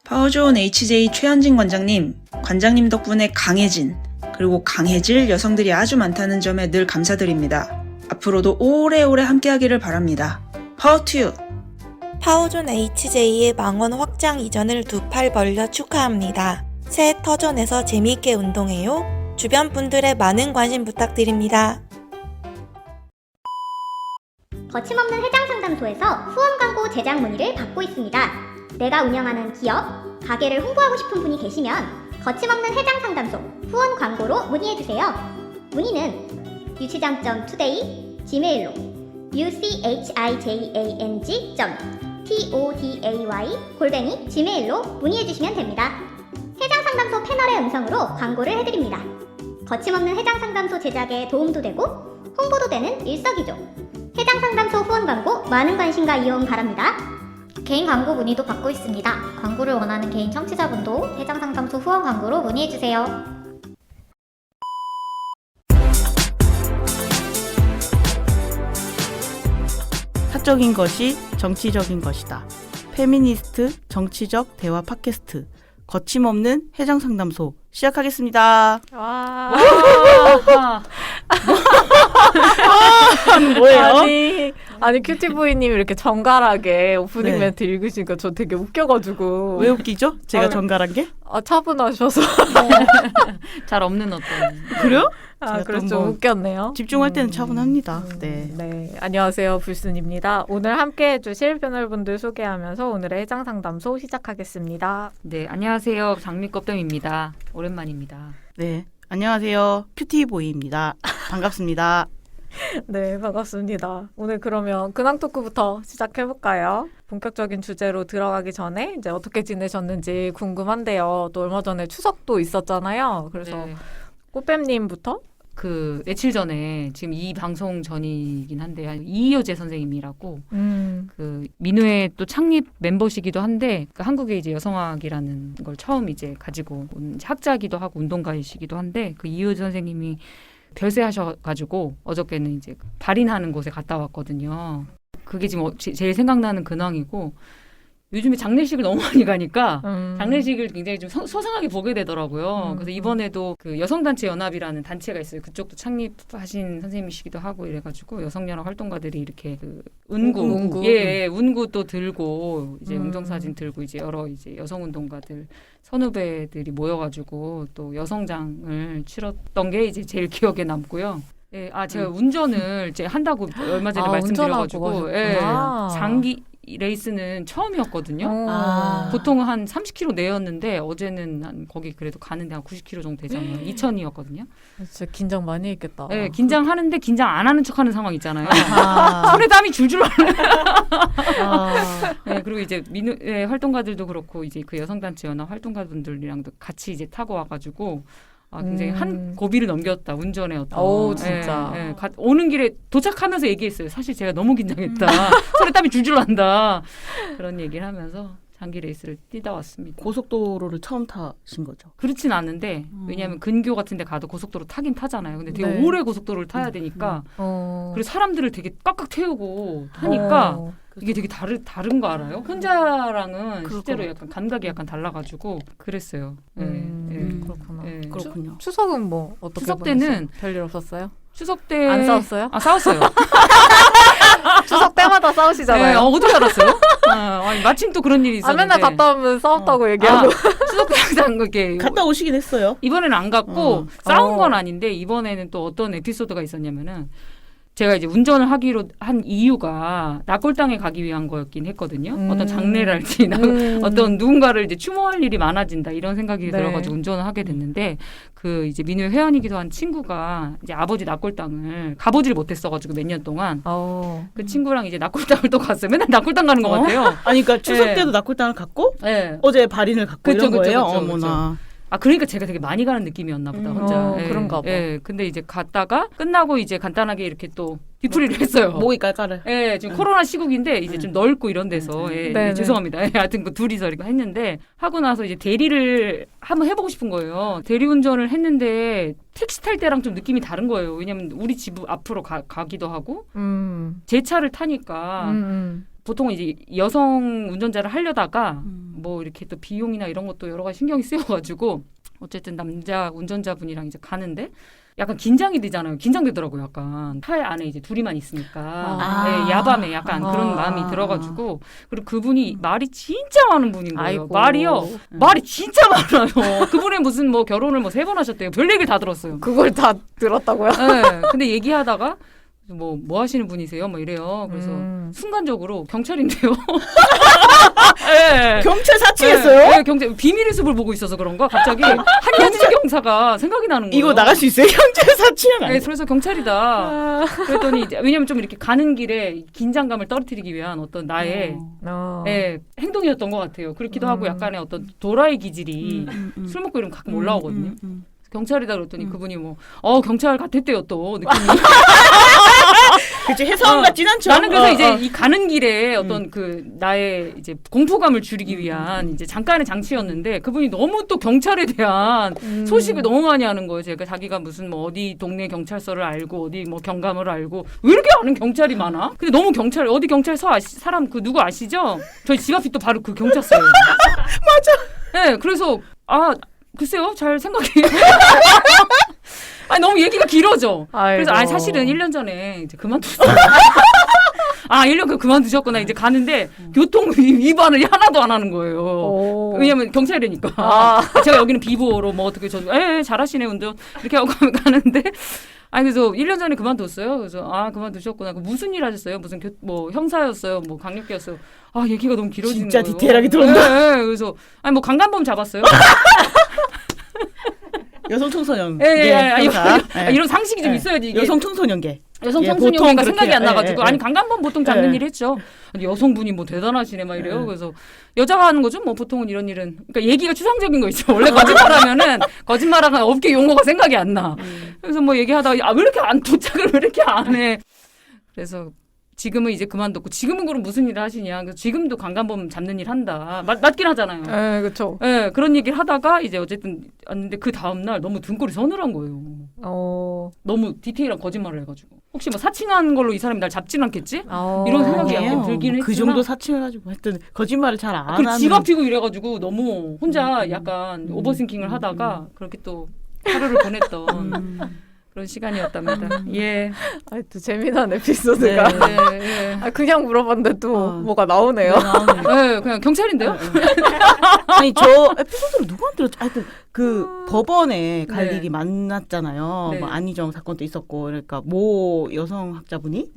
파워존 HJ 최현진 관장님, 관장님 덕분에 강해진, 그리고 강해질 여성들이 아주 많다는 점에 늘 감사드립니다. 앞으로도 오래오래 함께하기를 바랍니다. 파워투유! 파워존 HJ의 망원 확장 이전을 두 팔 벌려 축하합니다. 새 터전에서 재미있게 운동해요. 주변 분들의 많은 관심 부탁드립니다. 거침없는 회장상담소에서 후원 광고 제작 문의를 받고 있습니다. 내가 운영하는 기업, 가게를 홍보하고 싶은 분이 계시면 거침없는 회장상담소 후원 광고로 문의해주세요. 문의는 유치장.today gmail로 uchigang.today@gmail로 문의해주시면 됩니다. 회장상담소 패널의 음성으로 광고를 해드립니다. 거침없는 회장상담소 제작에 도움도 되고 홍보도 되는 일석이조. 회장상담소 후원 광고 많은 관심과 이용 바랍니다. 개인 광고 문의도 받고 있습니다. 광고를 원하는 개인 청취자분도 회장상담소 후원 광고로 문의해주세요. 사적인 것이 정치적인 것이다. 페미니스트 정치적 대화 팟캐스트 거침없는 해장상담소 시작하겠습니다. 와. 뭐예요? 아니 큐티보이님이 이렇게 정갈하게 오프닝 네. 멘트 읽으시니까 저 되게 웃겨가지고. 왜 웃기죠? 제가 정갈한 게? 차분하셔서. 잘 없는 어떤. 그래요? 그래서 또 좀 뭐 웃겼네요. 집중할 때는 차분합니다. 네. 네, 안녕하세요. 불순입니다. 오늘 함께 해주실 패널분들 소개하면서 오늘의 해장상담소 시작하겠습니다. 네, 안녕하세요. 장미껍데기입니다. 오랜만입니다. 네. 안녕하세요. 큐티보이입니다. 반갑습니다. 네, 반갑습니다. 오늘 그러면 근황 토크부터 시작해볼까요? 본격적인 주제로 들어가기 전에 이제 어떻게 지내셨는지 궁금한데요. 또 얼마 전에 추석도 있었잖아요. 그래서 네. 꽃뱀님부터? 그 며칠 전에 지금 이 방송 전이긴 한데 이효재 선생님이라고 그 민우의 또 창립 멤버시기도 한데 그 한국의 이제 여성학이라는 걸 처음 이제 가지고 온 학자기도 하고 운동가이시기도 한데 그 이효재 선생님이 별세하셔가지고 어저께는 이제 발인하는 곳에 갔다 왔거든요. 그게 지금 제일 생각나는 근황이고 요즘에 장례식을 너무 많이 가니까 장례식을 굉장히 좀 소상하게 보게 되더라고요. 그래서 이번에도 그 여성단체 연합이라는 단체가 있어요. 그쪽도 창립하신 선생님이시기도 하고 이래가지고 여성연합 활동가들이 이렇게 그 운구. 예, 운구 또 들고 이제 웅정사진 들고 이제 여러 이제 여성운동가들 선후배들이 모여가지고 또 여성장을 치렀던 게 이제 제일 기억에 남고요. 예, 제가 운전을 이제 한다고 얼마 전에 말씀드려가지고 예, 장기 레이스는 처음이었거든요. 보통 한 30km 내였는데 어제는 한 거기 그래도 가는데 한 90km 정도 되잖아요. 2000이었거든요. 진짜 긴장 많이 했겠다. 네, 긴장하는데 긴장 안 하는 척하는 상황 있잖아요. 손에 땀이 줄줄 나요. 네, 그리고 이제 민우의 활동가들도 그렇고 이제 그 여성단체 연합 활동가분들이랑도 같이 이제 타고 와가지고 굉장히 한 고비를 넘겼다 운전에 어떤. 오 진짜. 오는 길에 도착하면서 얘기했어요. 사실 제가 너무 긴장했다. 손에 땀이 줄줄 난다. 그런 얘기를 하면서 장기 레이스를 뛰다 왔습니다. 고속도로를 처음 타신 거죠? 그렇진 않은데 왜냐하면 근교 같은 데 가도 고속도로 타긴 타잖아요. 근데 되게 네. 오래 고속도로를 타야 되니까 그리고 사람들을 되게 꽉꽉 태우고 타니까 이게 되게 다른 거 알아요? 혼자랑은 실제로 약간 감각이 약간 달라가지고 그랬어요. 그렇구나. 그렇군요. 추석은 뭐 어떻게 추석 때는 별일 없었어요? 추석 때 안 싸웠어요? 싸웠어요. 추석 때마다 싸우시잖아요. 네, 어떻게 알았어요? 마침 또 그런 일이 있었는데. 맨날 갔다 오면 싸웠다고 얘기하고. 추석 때 항상 그렇게 갔다 오시긴 했어요. 이번에는 안 갔고 싸운 건 아닌데 이번에는 또 어떤 에피소드가 있었냐면은 제가 이제 운전을 하기로 한 이유가 낙골당에 가기 위한 거였긴 했거든요. 어떤 장례랄지 어떤 누군가를 이제 추모할 일이 많아진다 이런 생각이 들어가지고 운전을 하게 됐는데 그 이제 민우의 회원이기도 한 친구가 이제 아버지 낙골당을 가보질 못했어가지고 몇 년 동안 그 친구랑 이제 낙골당을 또 갔어요. 맨날 낙골당 가는 것 같아요. 아니 그러니까 추석 때도 낙골당을 갔고 어제 발인을 갔고 이런 거예요? 어머나. 그러니까 제가 되게 많이 가는 느낌이었나 보다, 혼자. 그런가 봐. 근데 이제 갔다가 끝나고 이제 간단하게 이렇게 또 뒤풀이를 했어요. 목이 깔깔해. 지금 코로나 시국인데 이제 좀 넓고 이런 데서. 죄송합니다. 하여튼 그 둘이서 이렇게 했는데 하고 나서 이제 대리를 한번 해보고 싶은 거예요. 대리운전을 했는데 택시 탈 때랑 좀 느낌이 다른 거예요. 왜냐면 우리 집 앞으로 가기도 하고 제 차를 타니까 보통은 이제 여성 운전자를 하려다가 뭐 이렇게 또 비용이나 이런 것도 여러 가지 신경이 쓰여가지고 어쨌든 남자 운전자분이랑 이제 가는데 약간 긴장이 되잖아요. 긴장되더라고요. 약간 차 안에 이제 둘이만 있으니까 네, 야밤에 약간 그런 마음이 들어가지고 그리고 그분이 말이 진짜 많은 분인 거예요. 아이고. 말이 진짜 많아요. 그분이 무슨 뭐 결혼을 뭐 3번 하셨대요. 별 얘기를 다 들었어요. 그걸 다 들었다고요? 네, 근데 얘기하다가 뭐 하시는 분이세요? 뭐 이래요. 그래서 순간적으로 경찰인데요. 네. 경찰 사칭했어요? 네, 경찰 비밀의 숲을 보고 있어서 그런가 갑자기 한현진 경사가 생각이 나는 거예요. 이거 나갈 수 있어요? 경찰 사칭은 네, 그래서 경찰이다. 그랬더니 이제 왜냐면 좀 이렇게 가는 길에 긴장감을 떨어뜨리기 위한 어떤 나의 예, 행동이었던 것 같아요. 그렇기도 하고 약간의 어떤 도라이 기질이 술 먹고 이러면 가끔 올라오거든요. 경찰이다 그랬더니 그분이 경찰 같았대요 또 느낌이. 그치 해성 같진 않죠. 나는 그래서 이제 이 가는 길에 어떤 그 나의 이제 공포감을 줄이기 위한 이제 잠깐의 장치였는데 그분이 너무 또 경찰에 대한 소식을 너무 많이 하는 거예요. 제가 자기가 무슨 뭐 어디 동네 경찰서를 알고 어디 뭐 경감을 알고 왜 이렇게 아는 경찰이 많아? 근데 너무 경찰 어디 경찰서 사람 그 누구 아시죠? 저희 집 앞이 또 바로 그 경찰서예요. 맞아. 네, 그래서 글쎄요, 잘 생각해. 아니, 너무 얘기가 길어져. 그래서 사실은 1년 전에 이제 그만뒀어요. 1년 그만두셨구나. 이제 가는데 교통 위반을 하나도 안 하는 거예요. 왜냐면 경찰이니까. 제가 여기는 비보로 뭐 어떻게 잘하시네 운전 이렇게 하고 가는데. 그래서 1년 전에 그만뒀어요. 그래서 그만두셨구나. 무슨 일 하셨어요? 무슨 뭐 형사였어요? 뭐 강력계였어요? 얘기가 너무 길어지는 진짜 거예요. 디테일하게 들었나? 네, 그래서 뭐 강간범 잡았어요. 여성 청소년. 이런 상식이 좀 있어야지. 이게 여성 청소년계. 여성 청소년계가 생각이 안 나가지고 강간범 보통 잡는 일 했죠. 아니, 여성분이 뭐 대단하시네 막 이래요. 그래서 여자가 하는 거죠. 뭐 보통은 이런 일은 그러니까 얘기가 추상적인 거 있죠. 원래 거짓말하면은 거짓말하면 업계 용어가 생각이 안 나. 그래서 뭐 얘기하다가 왜 이렇게 도착을 왜 이렇게 안 해? 그래서 지금은 이제 그만뒀고 지금은 그럼 무슨 일을 하시냐? 그래서 지금도 강간범 잡는 일 한다. 맞긴 하잖아요. 네, 그렇죠. 네, 그런 얘기를 하다가 이제 어쨌든 왔는데 그 다음 날 너무 등골이 서늘한 거예요. 너무 디테일한 거짓말을 해가지고 혹시 뭐 사칭한 걸로 이 사람이 날 잡진 않겠지? 이런 생각이 약간 들긴 했지만 그 정도 사칭해가지고 하여튼 거짓말을 잘 안 하는. 집 앞이고 이래가지고 너무 혼자 약간 오버싱킹을 하다가 그렇게 또 하루를 보냈던. 그런 시간이었답니다. 예. 또 재미난 에피소드가. 그냥 물어봤는데 또 뭐가 나오네요. 네, 그냥 경찰인데요? 아니 저 에피소드를 누구한테 들었지? 하여튼 그 법원에 갈 일이 많았잖아요. 네. 뭐 안희정 사건도 있었고 그러니까 모 여성 학자분이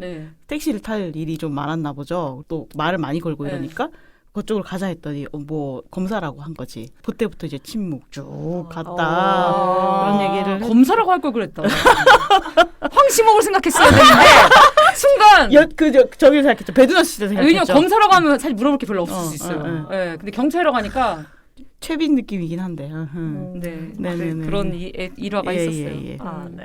택시를 탈 일이 좀 많았나 보죠. 또 말을 많이 걸고 이러니까 그쪽으로 가자 했더니 뭐 검사라고 한 거지. 그때부터 이제 침묵 쭉 갔다 그런 얘기를 검사라고 할 걸 그랬다. 황시목을 생각했어야 되는데 순간 저기 생각했죠. 배두나 씨 생각했죠. 왜냐면 검사라고 하면 사실 물어볼 게 별로 없을 수 있어요. 네, 근데 경찰이라고 하니까 최빈 느낌이긴 한데. 네, 그런 일화가 있었어요. 예. 네.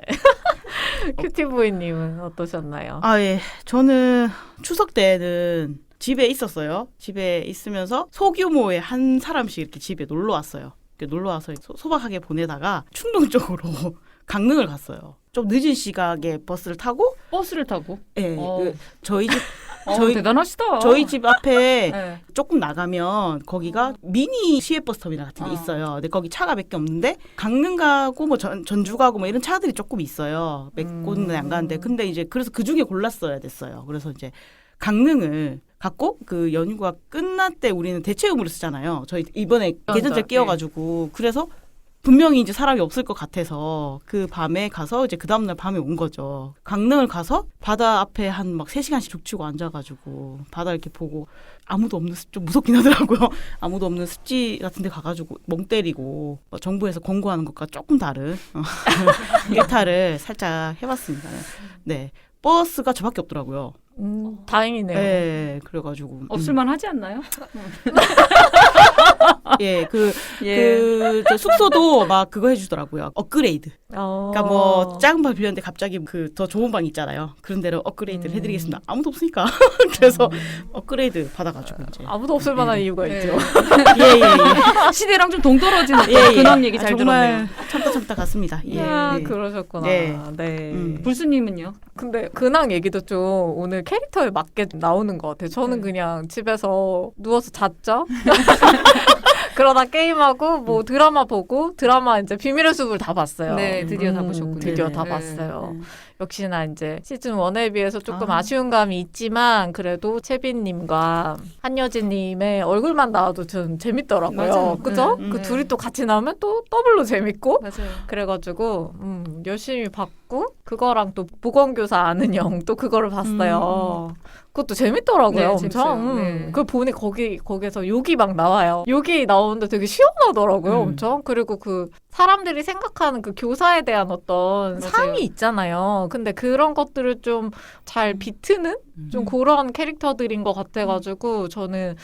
큐티보이님은 어떠셨나요? 예. 저는 추석 때는 집에 있었어요. 집에 있으면서 소규모의 한 사람씩 이렇게 집에 놀러 왔어요. 놀러 와서 소박하게 보내다가 충동적으로 강릉을 갔어요. 좀 늦은 시각에 버스를 타고. 네, 저희 집 대단하시다. 저희 집 앞에 조금 나가면 거기가 미니 시외버스 터미널 같은 게 있어요. 근데 거기 차가 몇 개 없는데 강릉 가고 뭐 전주 가고 뭐 이런 차들이 조금 있어요. 몇 곳은 안 가는데 근데 이제 그래서 그 중에 골랐어야 됐어요. 그래서 이제 강릉을 갔고 그 연휴가 끝날 때 우리는 대체음으로 쓰잖아요. 저희 이번에 계전제 끼워가지고 그래서 분명히 이제 사람이 없을 것 같아서 그 밤에 가서 이제 그 다음날 밤에 온 거죠. 강릉을 가서 바다 앞에 한 막 3시간씩 죽치고 앉아가지고 바다 이렇게 보고 아무도 없는 좀 무섭긴 하더라고요. 아무도 없는 습지 같은 데 가가지고 멍 때리고 정부에서 권고하는 것과 조금 다른 일탈을 살짝 해봤습니다. 네. 버스가 저밖에 없더라고요. 다행이네요. 네, 그래가지고 없을만 하지 않나요? 저 숙소도 막 그거 해주더라고요. 업그레이드. 그러니까 뭐 작은 방 빌렸는데 갑자기 그 더 좋은 방 있잖아요. 그런 데로 업그레이드를 해드리겠습니다. 아무도 없으니까. 그래서 업그레이드 받아가지고 이제. 아무도 없을 만한 이유가 있죠. 시대랑 좀 동떨어지는 근황 얘기 잘 들었네요. 정말 참다 갔습니다. 예. 아, 네. 그러셨구나. 네. 네. 불수님은요? 근데 근황 얘기도 좀 오늘 캐릭터에 맞게 나오는 것 같아요. 저는 그냥 집에서 누워서 잤죠. 그러다 게임하고 뭐 드라마 보고 드라마 이제 비밀의 숲을 다 봤어요. 네, 드디어 다 보셨군요. 드디어 네. 다 네. 봤어요. 역시나 이제 시즌 1에 비해서 조금 아. 아쉬운 감이 있지만 그래도 채빈님과 한여진님의 얼굴만 나와도 전 재밌더라고요. 맞아요. 그죠? 네. 그 네. 둘이 또 같이 나오면 또 더블로 재밌고 맞아요. 그래가지고 열심히 봤고 그거랑 또 보건교사 아는 영 또 그거를 봤어요. 그것도 재밌더라고요. 네, 엄청. 재밌어요. 네. 그걸 보니 거기서 욕이 막 나와요. 욕이 나오는데 되게 시원하더라고요. 엄청. 그리고 그 사람들이 생각하는 그 교사에 대한 어떤 맞아요. 상이 있잖아요. 근데 그런 것들을 좀 잘 비트는 좀 그런 캐릭터들인 것 같아가지고 저는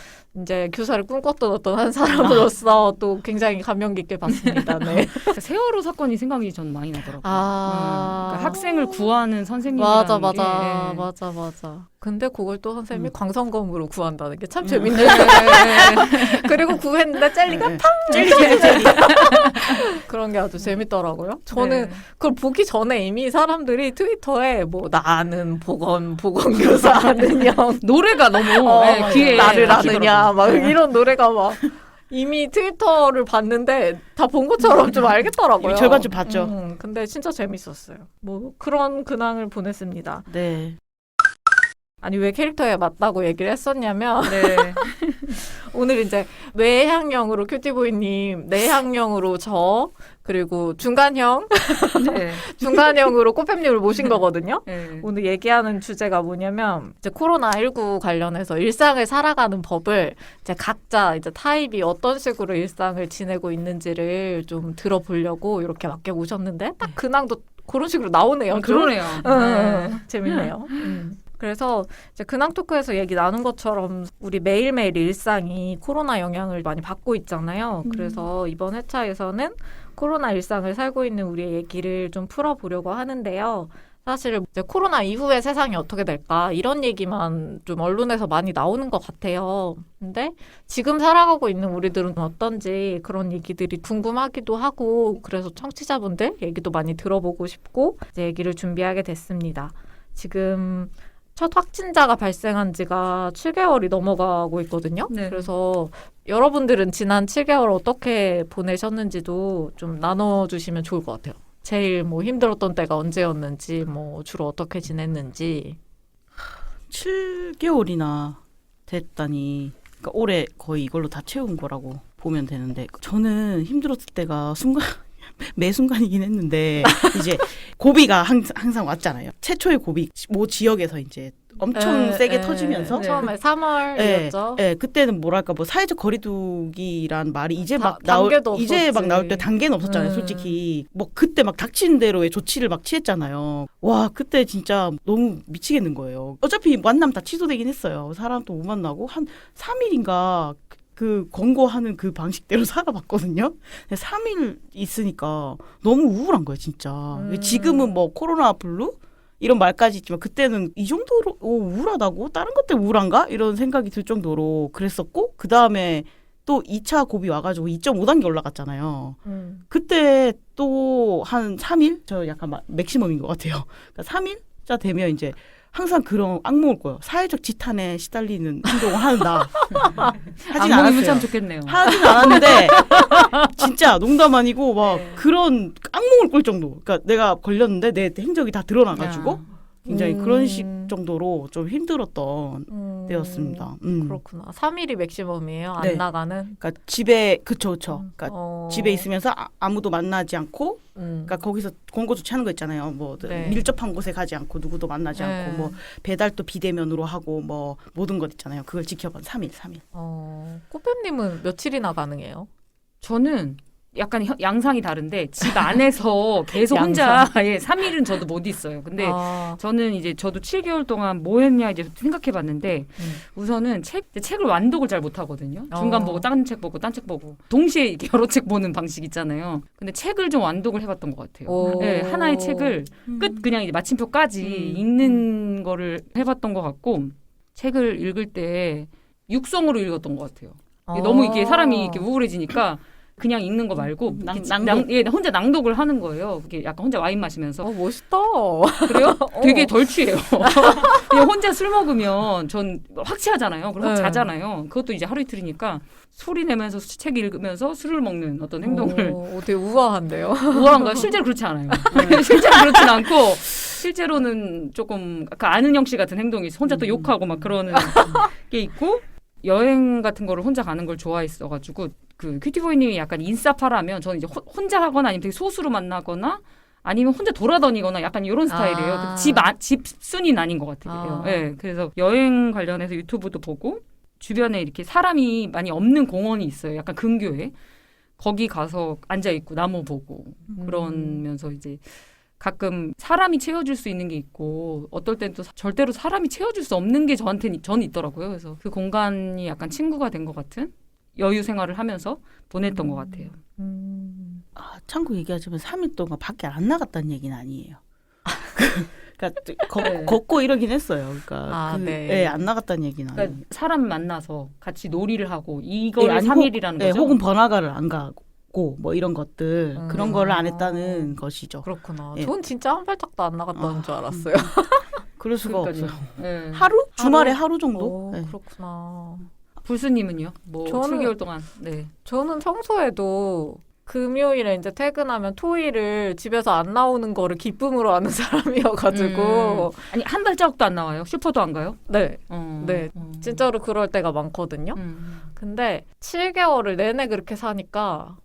이제 교사를 꿈꿨던 어떤 한 사람으로서 또 굉장히 감명 깊게 봤습니다. 네. 그러니까 세월호 사건이 생각이 전 많이 나더라고요. 아. 그러니까 학생을 구하는 선생님이라는 맞아. 근데 그걸 또 선생님이 광선검으로 구한다는 게 참 재밌네요. 그리고 구했는데 젤리가 팡! 젤리. 그런 게 아주 재밌더라고요. 저는 네. 그걸 보기 전에 이미 사람들이 트위터에 뭐 나는 보건교사 아는 영 노래가 너무 귀에 나를 박히더라고요. 아느냐 막 이런 노래가 막 이미 트위터를 봤는데 다 본 것처럼 좀 알겠더라고요. 이미 절반쯤 봤죠. 근데 진짜 재밌었어요. 뭐 그런 근황을 보냈습니다. 네. 아니 왜 캐릭터에 맞다고 얘기를 했었냐면 네. 오늘 이제 외향형으로 큐티보이님, 내향형으로 저 그리고 중간형으로 꽃뱀님을 모신 거거든요. 네. 오늘 얘기하는 주제가 뭐냐면 이제 코로나19 관련해서 일상을 살아가는 법을 이제 각자 이제 타입이 어떤 식으로 일상을 지내고 있는지를 좀 들어보려고 이렇게 맡겨 모셨는데 딱 근황도 그런 식으로 나오네요. 좀. 그러네요. 재밌네요. 그래서 이제 근황 토크에서 얘기 나눈 것처럼 우리 매일매일 일상이 코로나 영향을 많이 받고 있잖아요. 그래서 이번 회차에서는 코로나 일상을 살고 있는 우리의 얘기를 좀 풀어보려고 하는데요. 사실 이제 코로나 이후의 세상이 어떻게 될까 이런 얘기만 좀 언론에서 많이 나오는 것 같아요. 근데 지금 살아가고 있는 우리들은 어떤지 그런 얘기들이 궁금하기도 하고 그래서 청취자분들 얘기도 많이 들어보고 싶고 이제 얘기를 준비하게 됐습니다. 지금 첫 확진자가 발생한 지가 7개월이 넘어가고 있거든요. 네. 그래서 여러분들은 지난 7개월 어떻게 보내셨는지도 좀 나눠주시면 좋을 것 같아요. 제일 뭐 힘들었던 때가 언제였는지, 뭐 주로 어떻게 지냈는지. 7개월이나 됐다니. 그러니까 올해 거의 이걸로 다 채운 거라고 보면 되는데 저는 힘들었을 때가 매 순간이긴 했는데 이제 고비가 항상 왔잖아요. 최초의 고비 모 지역에서 이제 엄청 세게 터지면서 처음에 3월이었죠. 예, 그때는 뭐랄까 뭐 사회적 거리두기란 말이 이제 막 단계도 이제 막 없었지. 나올 때 단계는 없었잖아요. 솔직히 뭐 그때 막 닥치는 대로의 조치를 막 취했잖아요. 와 그때 진짜 너무 미치겠는 거예요. 어차피 만남 다 취소되긴 했어요. 사람도 못 만나고 한 3일인가 그 권고하는 그 방식대로 살아봤거든요. 3일 있으니까 너무 우울한 거예요, 진짜. 지금은 뭐 코로나 블루 이런 말까지 있지만 그때는 이 정도로 우울하다고? 다른 것 때문에 우울한가? 이런 생각이 들 정도로 그랬었고 그 다음에 또 2차 고비 와가지고 2.5단계 올라갔잖아요. 그때 또 한 3일? 저 약간 맥시멈인 것 같아요. 그러니까 3일자 되면 이제 항상 그런 악몽을 꿔요. 사회적 지탄에 시달리는 행동을 한다. 하진 악몽이면 않았어요. 참 좋겠네요. 하진 않았는데 진짜 농담 아니고 막 그런 악몽을 꿀 정도. 그러니까 내가 걸렸는데 내 행적이 다 드러나가지고 굉장히 그런 식 정도로 좀 힘들었던 때였습니다. 그렇구나. 3일이 맥시멈이에요. 안 네. 나가는. 그러니까 집에 그쵸. 그러니까 집에 있으면서 아무도 만나지 않고, 그러니까 거기서 권고 조치하는 거 있잖아요. 뭐 네. 밀접한 곳에 가지 않고 누구도 만나지 않고 뭐 배달도 비대면으로 하고 뭐 모든 것 있잖아요. 그걸 지켜본 3일. 꽃뱀님은 며칠이나 가능해요? 저는 약간 양상이 다른데 집 안에서 계속 혼자 3일은 저도 못 있어요. 근데 저는 이제 저도 7개월 동안 뭐 했냐 이제 생각해봤는데 우선은 책을 완독을 잘 못하거든요. 중간 보고 딴 책 보고 딴 책 보고 동시에 이렇게 여러 책 보는 방식 있잖아요. 근데 책을 좀 완독을 해봤던 것 같아요. 네, 하나의 책을 그냥 이제 마침표까지 읽는 거를 해봤던 것 같고 책을 읽을 때 육성으로 읽었던 것 같아요. 너무 이게 사람이 이렇게 우울해지니까 그냥 읽는 거 말고 혼자 낭독을 하는 거예요. 이게 약간 혼자 와인 마시면서. 멋있다. 그래요? 되게 덜 취해요. 그냥 혼자 술 먹으면 전 확취하잖아요. 그럼 확 자잖아요. 그것도 이제 하루 이틀이니까 소리 내면서 책 읽으면서 술을 먹는 어떤 행동을. 되게 우아한데요. 우아한가요? 실제로 그렇지 않아요. 실제로 그렇진 않고 실제로는 조금 아는영 씨 같은 행동이 혼자 또 욕하고 막 그러는 게 있고 여행 같은 거를 혼자 가는 걸 좋아했어가지고 그 큐티보이님이 약간 인싸파라면 저는 이제 혼자 하거나 아니면 되게 소수로 만나거나 아니면 혼자 돌아다니거나 약간 이런 스타일이에요. 집 순위는 아닌 것 같아요. 네, 그래서 여행 관련해서 유튜브도 보고 주변에 이렇게 사람이 많이 없는 공원이 있어요. 약간 근교에. 거기 가서 앉아있고 나무 보고 그러면서 이제 가끔 사람이 채워줄 수 있는 게 있고 어떨 땐 또 절대로 사람이 채워줄 수 없는 게 저는 있더라고요. 그래서 그 공간이 약간 친구가 된 것 같은 여유 생활을 하면서 보냈던 것 같아요. 참고 얘기하자면 3일 동안 밖에 안 나갔다는 얘기는 아니에요. 그러니까 걷고 이러긴 했어요. 그러니까 안 나갔다는 얘기는 아니에요. 그러니까 사람 만나서 같이 놀이를 하고 이거를 3일이라는 거죠. 혹은 번화가를 안 가고 뭐 이런 것들 그런 거를 안 했다는 것이죠. 그렇구나. 전 진짜 한 발짝도 안 나갔다는 줄 알았어요. 그럴 수가 없어요. 네. 하루? 주말에 하루 정도? 그렇구나. 불수님은요? 뭐 7개월 동안. 네. 저는 평소에도 금요일에 이제 퇴근하면 토일을 집에서 안 나오는 거를 기쁨으로 하는 사람이어가지고 아니 한 발자국도 안 나와요? 슈퍼도 안 가요? 네. 진짜로 그럴 때가 많거든요. 근데 7개월을 내내 그렇게 사니까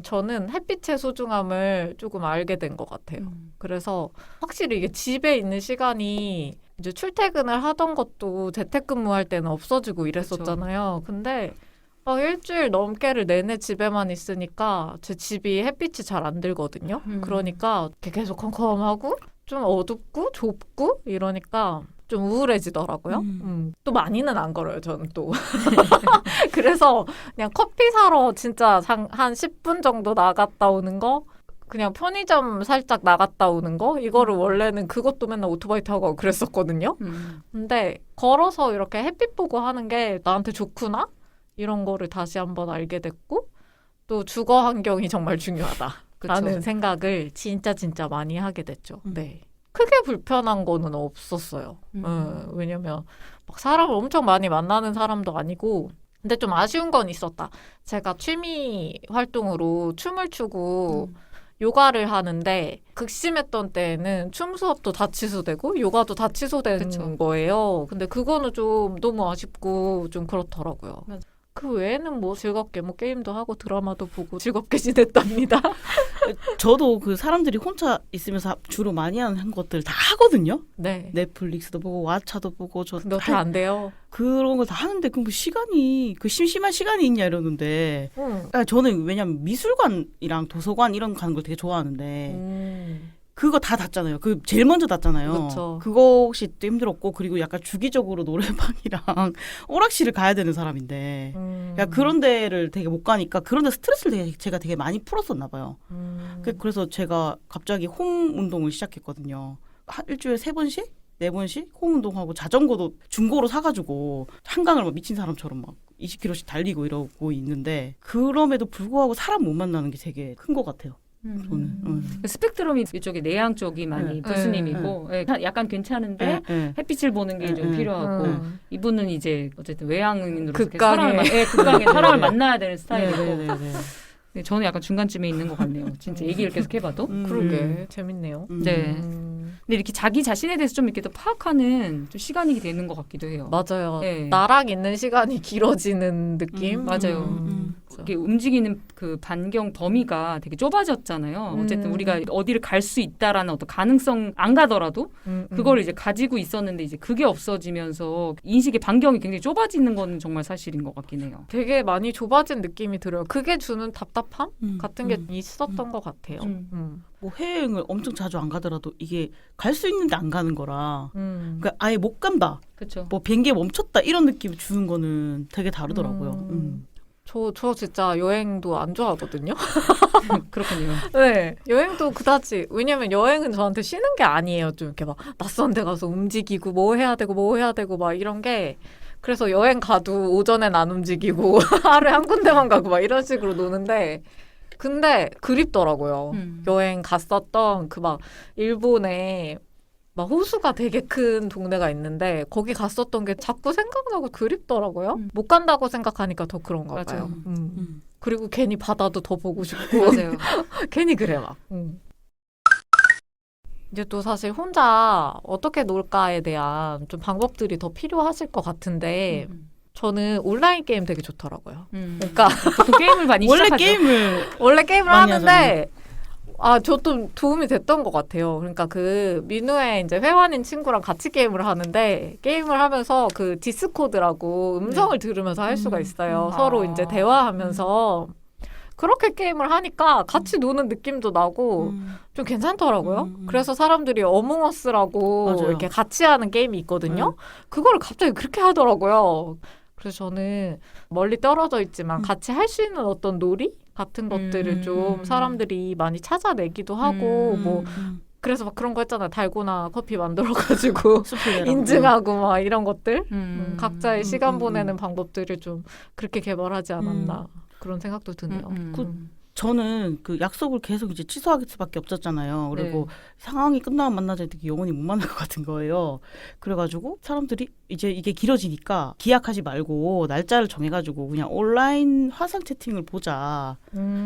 저는 햇빛의 소중함을 조금 알게 된 것 같아요. 그래서 확실히 이게 집에 있는 시간이 이제 출퇴근을 하던 것도 재택근무할 때는 없어지고 이랬었잖아요. 근데 일주일 넘게를 내내 집에만 있으니까 제 집이 햇빛이 잘 안 들거든요. 그러니까 계속 컴컴하고 좀 어둡고 좁고 이러니까 좀 우울해지더라고요. 또 많이는 안 걸어요, 저는 또. 그래서 그냥 커피 사러 진짜 한 10분 정도 나갔다 오는 거, 그냥 편의점 살짝 나갔다 오는 거, 이거를 원래는 그것도 맨날 오토바이 타고 가고 그랬었거든요. 근데 걸어서 이렇게 햇빛 보고 하는 게 나한테 좋구나? 이런 거를 다시 한번 알게 됐고, 또 주거 환경이 정말 중요하다라는 생각을 진짜 많이 하게 됐죠. 네. 크게 불편한 거는 없었어요. 왜냐면 막 사람을 엄청 많이 만나는 사람도 아니고, 근데 좀 아쉬운 건 있었다. 제가 취미 활동으로 춤을 추고 요가를 하는데 극심했던 때에는 춤 수업도 다 취소되고 요가도 다 취소된 거예요. 근데 그거는 좀 너무 아쉽고 좀 그렇더라고요. 맞아. 그 외에는 뭐 즐겁게 뭐 게임도 하고 드라마도 보고 즐겁게 지냈답니다. 저도 그 사람들이 혼자 있으면서 주로 많이 하는 것들 다 하거든요. 네. 넷플릭스도 보고 왓챠도 보고 근데 어떻게 안 돼요? 그런 거 다 하는데 그 시간이 그 심심한 시간이 있냐 이러는데 저는 왜냐면 미술관이랑 도서관 이런 거 가는 걸 되게 좋아하는데 그거 다 닫잖아요. 그 제일 먼저 닫잖아요. 그쵸. 그거 혹시 또 힘들었고 그리고 약간 주기적으로 노래방이랑 오락실을 가야 되는 사람인데 그러니까 그런 데를 되게 못 가니까 그런 데 스트레스를 제가 되게 많이 풀었었나 봐요. 그래서 제가 갑자기 홈 운동을 시작했거든요. 일주일에 3번씩? 4번씩 홈 운동하고 자전거도 중고로 사가지고 한강을 막 미친 사람처럼 막 20km씩 달리고 이러고 있는데 그럼에도 불구하고 사람 못 만나는 게 되게 큰 것 같아요. 저는. 스펙트럼이 이쪽에 내향 쪽이 많이 불스님이고 약간 괜찮은데 햇빛을 보는 게 좀 필요하고 이분은 이제 어쨌든 외향인으로서 극강의 사람을 만나야 되는 스타일이고 네, 저는 약간 중간쯤에 있는 것 같네요. 진짜 얘기를 계속 해봐도. 그러게 재밌네요. 네. 근데 이렇게 자기 자신에 대해서 좀 이렇게 또 파악하는 좀 시간이 되는 것 같기도 해요. 맞아요. 네. 나랑 있는 시간이 길어지는 느낌? 맞아요. 이렇게 움직이는 그 반경 범위가 되게 좁아졌잖아요. 어쨌든 우리가 어디를 갈 수 있다라는 어떤 가능성 안 가더라도 그걸 이제 가지고 있었는데 이제 그게 없어지면서 인식의 반경이 굉장히 좁아지는 건 정말 사실인 것 같긴 해요. 되게 많이 좁아진 느낌이 들어요. 그게 주는 답답함 같은 게 있었던 것 같아요. 뭐 해외여행을 엄청 자주 안 가더라도 이게 갈 수 있는데 안 가는 거라 그러니까 아예 못 간다. 그렇죠. 뭐 비행기에 멈췄다 이런 느낌 주는 거는 되게 다르더라고요. 저 진짜 여행도 안 좋아하거든요. 그렇군요. 네. 여행도 그다지. 왜냐면 여행은 저한테 쉬는 게 아니에요. 좀 이렇게 막 낯선 데 가서 움직이고 뭐 해야 되고 막 이런 게 그래서 여행 가도 오전엔 안 움직이고 하루에 한 군데만 가고 막 이런 식으로 노는데 근데 그립더라고요. 여행 갔었던 그 막 일본에 막 호수가 되게 큰 동네가 있는데 거기 갔었던 게 자꾸 생각나고 그립더라고요. 못 간다고 생각하니까 더 그런가 맞아요. 봐요. 그리고 괜히 바다도 더 보고 싶고 맞아요. 괜히 그래 막. 이제 또 사실 혼자 어떻게 놀까에 대한 좀 방법들이 더 필요하실 것 같은데 저는 온라인 게임 되게 좋더라고요. 그러니까 보통 게임을 많이 원래 시작하죠. 원래 게임을 많이 하는데 저도 도움이 됐던 것 같아요. 그러니까 그 민우의 이제 회원인 친구랑 같이 게임을 하는데 게임을 하면서 그 디스코드라고 음성을 들으면서 할 수가 있어요. 서로 이제 대화하면서 그렇게 게임을 하니까 같이 노는 느낌도 나고 좀 괜찮더라고요. 그래서 사람들이 어몽어스라고 맞아요. 이렇게 같이 하는 게임이 있거든요. 그거를 갑자기 그렇게 하더라고요. 그래서 저는 멀리 떨어져 있지만 같이 할 수 있는 어떤 놀이 같은 것들을 좀 사람들이 많이 찾아내기도 하고 뭐 그래서 막 그런 거 했잖아요. 달고나 커피 만들어가지고 인증하고 막 이런 것들 각자의 시간 보내는 방법들을 좀 그렇게 개발하지 않았나 그런 생각도 드네요. 저는 그 약속을 계속 이제 취소할 수밖에 없었잖아요. 그리고 상황이 끝나면 만나자 했더니 영원히 못 만날 것 같은 거예요. 그래가지고 사람들이 이제 이게 길어지니까 기약하지 말고 날짜를 정해가지고 그냥 온라인 화상 채팅을 보자.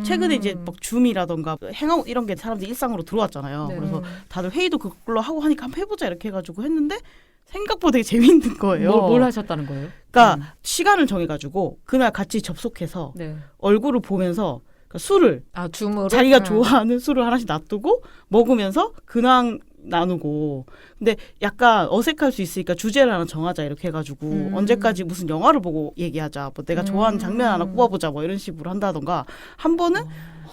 최근에 이제 막 줌이라던가 행아웃 이런 게 사람들이 일상으로 들어왔잖아요. 네. 그래서 다들 회의도 그걸로 하고 하니까 한번 해보자 이렇게 해가지고 했는데 생각보다 되게 재미있는 거예요. 뭘 하셨다는 거예요? 그러니까 시간을 정해가지고 그날 같이 접속해서 네. 얼굴을 보면서 술을 줌으로 자기가 좋아하는 술을 하나씩 놔두고 먹으면서 근황 나누고 근데 약간 어색할 수 있으니까 주제를 하나 정하자 이렇게 해가지고 언제까지 무슨 영화를 보고 얘기하자 뭐 내가 좋아하는 장면 하나 꼽아보자 뭐 이런 식으로 한다던가 한 번은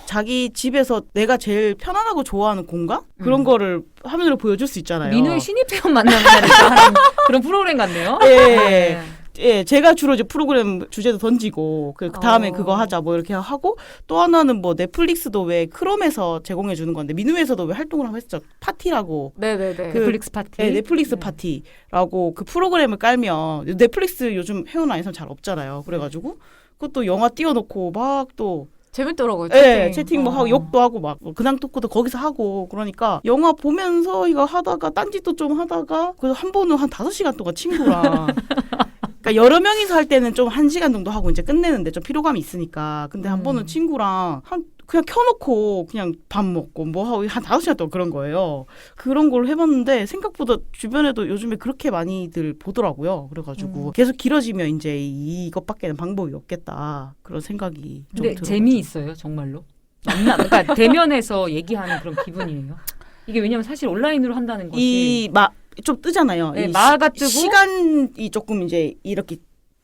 자기 집에서 내가 제일 편안하고 좋아하는 공간 그런 거를 화면으로 보여줄 수 있잖아요. 민우의 신입 회원 만나는 날에서 하는 그런 프로그램 같네요. 예. 예, 제가 주로 이제 프로그램 주제도 던지고 그 다음에 그거 하자 뭐 이렇게 하고 또 하나는 뭐 넷플릭스도 왜 크롬에서 제공해 주는 건데 민우에서도 왜 활동을 한번 했죠. 파티라고. 네네네. 그 넷플릭스 파티. 네, 넷플릭스 파티라고 그 프로그램을 깔면 넷플릭스 요즘 회원 아닌 사람 잘 없잖아요. 그래가지고 그것도 영화 띄워놓고 막 또 재밌더라고요. 채팅 뭐 하고 욕도 하고 막 근황 토크도 거기서 하고 그러니까 영화 보면서 이거 하다가 딴짓도 좀 하다가 그래서 한 번은 한 5시간 동안 친구랑 그러니까 여러 명이서 할 때는 좀 1시간 정도 하고 이제 끝내는데 좀 피로감이 있으니까 근데 한 번은 친구랑 그냥 켜놓고 그냥 밥 먹고 뭐 하고 한 5시간 동안 그런 거예요. 그런 걸 해봤는데 생각보다 주변에도 요즘에 그렇게 많이들 보더라고요. 그래가지고 계속 길어지면 이제 이것밖에는 방법이 없겠다 그런 생각이 좀 근데 들어요. 재미있어요, 정말로. 그러니까 대면에서 얘기하는 그런 기분이에요. 이게 왜냐면 사실 온라인으로 한다는 것이 좀 뜨잖아요. 네, 이 마가 뜨고 시간이 조금 이제 이렇게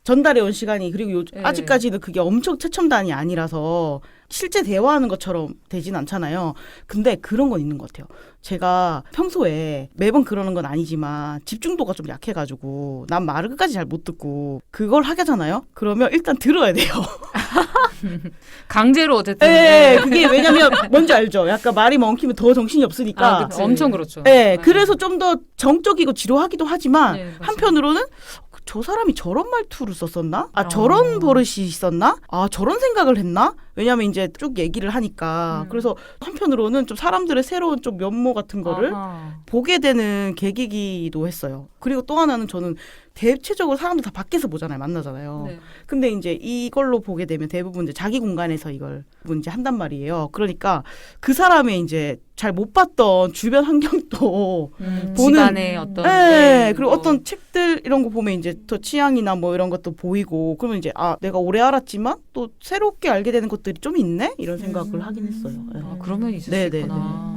전달해 온 시간이 그리고 네. 아직까지는 그게 엄청 최첨단이 아니라서 실제 대화하는 것처럼 되진 않잖아요. 근데 그런 건 있는 것 같아요. 제가 평소에 매번 그러는 건 아니지만 집중도가 좀 약해가지고 난 말을 끝까지 잘 못 듣고 그걸 하잖아요. 그러면 일단 들어야 돼요. 강제로 어쨌든 네, 그게 왜냐면 뭔지 알죠? 약간 말이 멈추면 더 정신이 없으니까. 엄청 그렇죠. 네, 그래서 좀 더 정적이고 지루하기도 하지만 네, 맞아요. 한편으로는 저 사람이 저런 말투를 썼었나? 저런 버릇이 있었나? 저런 생각을 했나? 왜냐면 이제 쭉 얘기를 하니까. 그래서 한편으로는 좀 사람들의 새로운 좀 면모 같은 거를 보게 되는 계기기도 했어요. 그리고 또 하나는 저는 대체적으로 사람들 다 밖에서 보잖아요. 만나잖아요. 네. 근데 이제 이걸로 보게 되면 대부분 이제 자기 공간에서 이걸 이제 한단 말이에요. 그러니까 그 사람의 이제 잘 못 봤던 주변 환경도 보는 집안의 어떤 네, 그리고 어떤 책들 이런 거 보면 이제 더 취향이나 뭐 이런 것도 보이고 그러면 이제 내가 오래 알았지만 또 새롭게 알게 되는 것들이 좀 있네 이런 생각을 하긴 했어요. 네. 그러면 있을 네, 수 네, 있구나.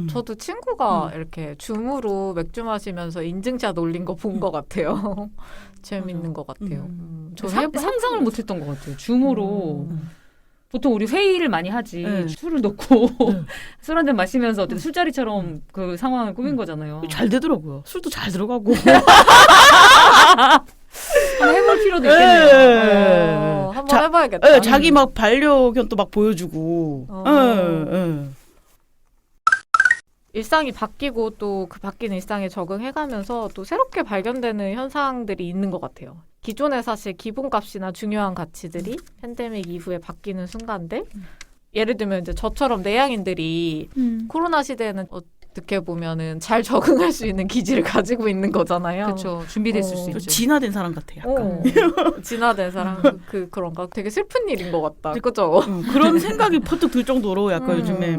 저도 친구가 이렇게 줌으로 맥주 마시면서 인증샷 올린 거 본 것 같아요. 재밌는 것 같아요. 저 상상을 못했던 것 같아요. 줌으로 보통 우리 회의를 많이 하지 네. 술을 넣고 술 한 잔 마시면서 어쨌든 술자리처럼 그 상황을 꾸민 거잖아요. 잘 되더라고요. 술도 잘 들어가고. 한번 해볼 필요도 있겠네요. 한번 해봐야겠다. 자기 막 반려견도 막 보여주고. 일상이 바뀌고 또 그 바뀐 일상에 적응해가면서 또 새롭게 발견되는 현상들이 있는 것 같아요. 기존에 사실 기본값이나 중요한 가치들이 팬데믹 이후에 바뀌는 순간들, 예를 들면 이제 저처럼 내향인들이 코로나 시대에는 어떻게 보면은 잘 적응할 수 있는 기질을 가지고 있는 거잖아요. 그렇죠. 준비됐을 수 좀 있죠. 진화된 사람 같아 약간. 진화된 사람 그런가 되게 슬픈 일인 것 같다. 그죠? 그런 생각이 퍼뜩 들 정도로 약간 요즘에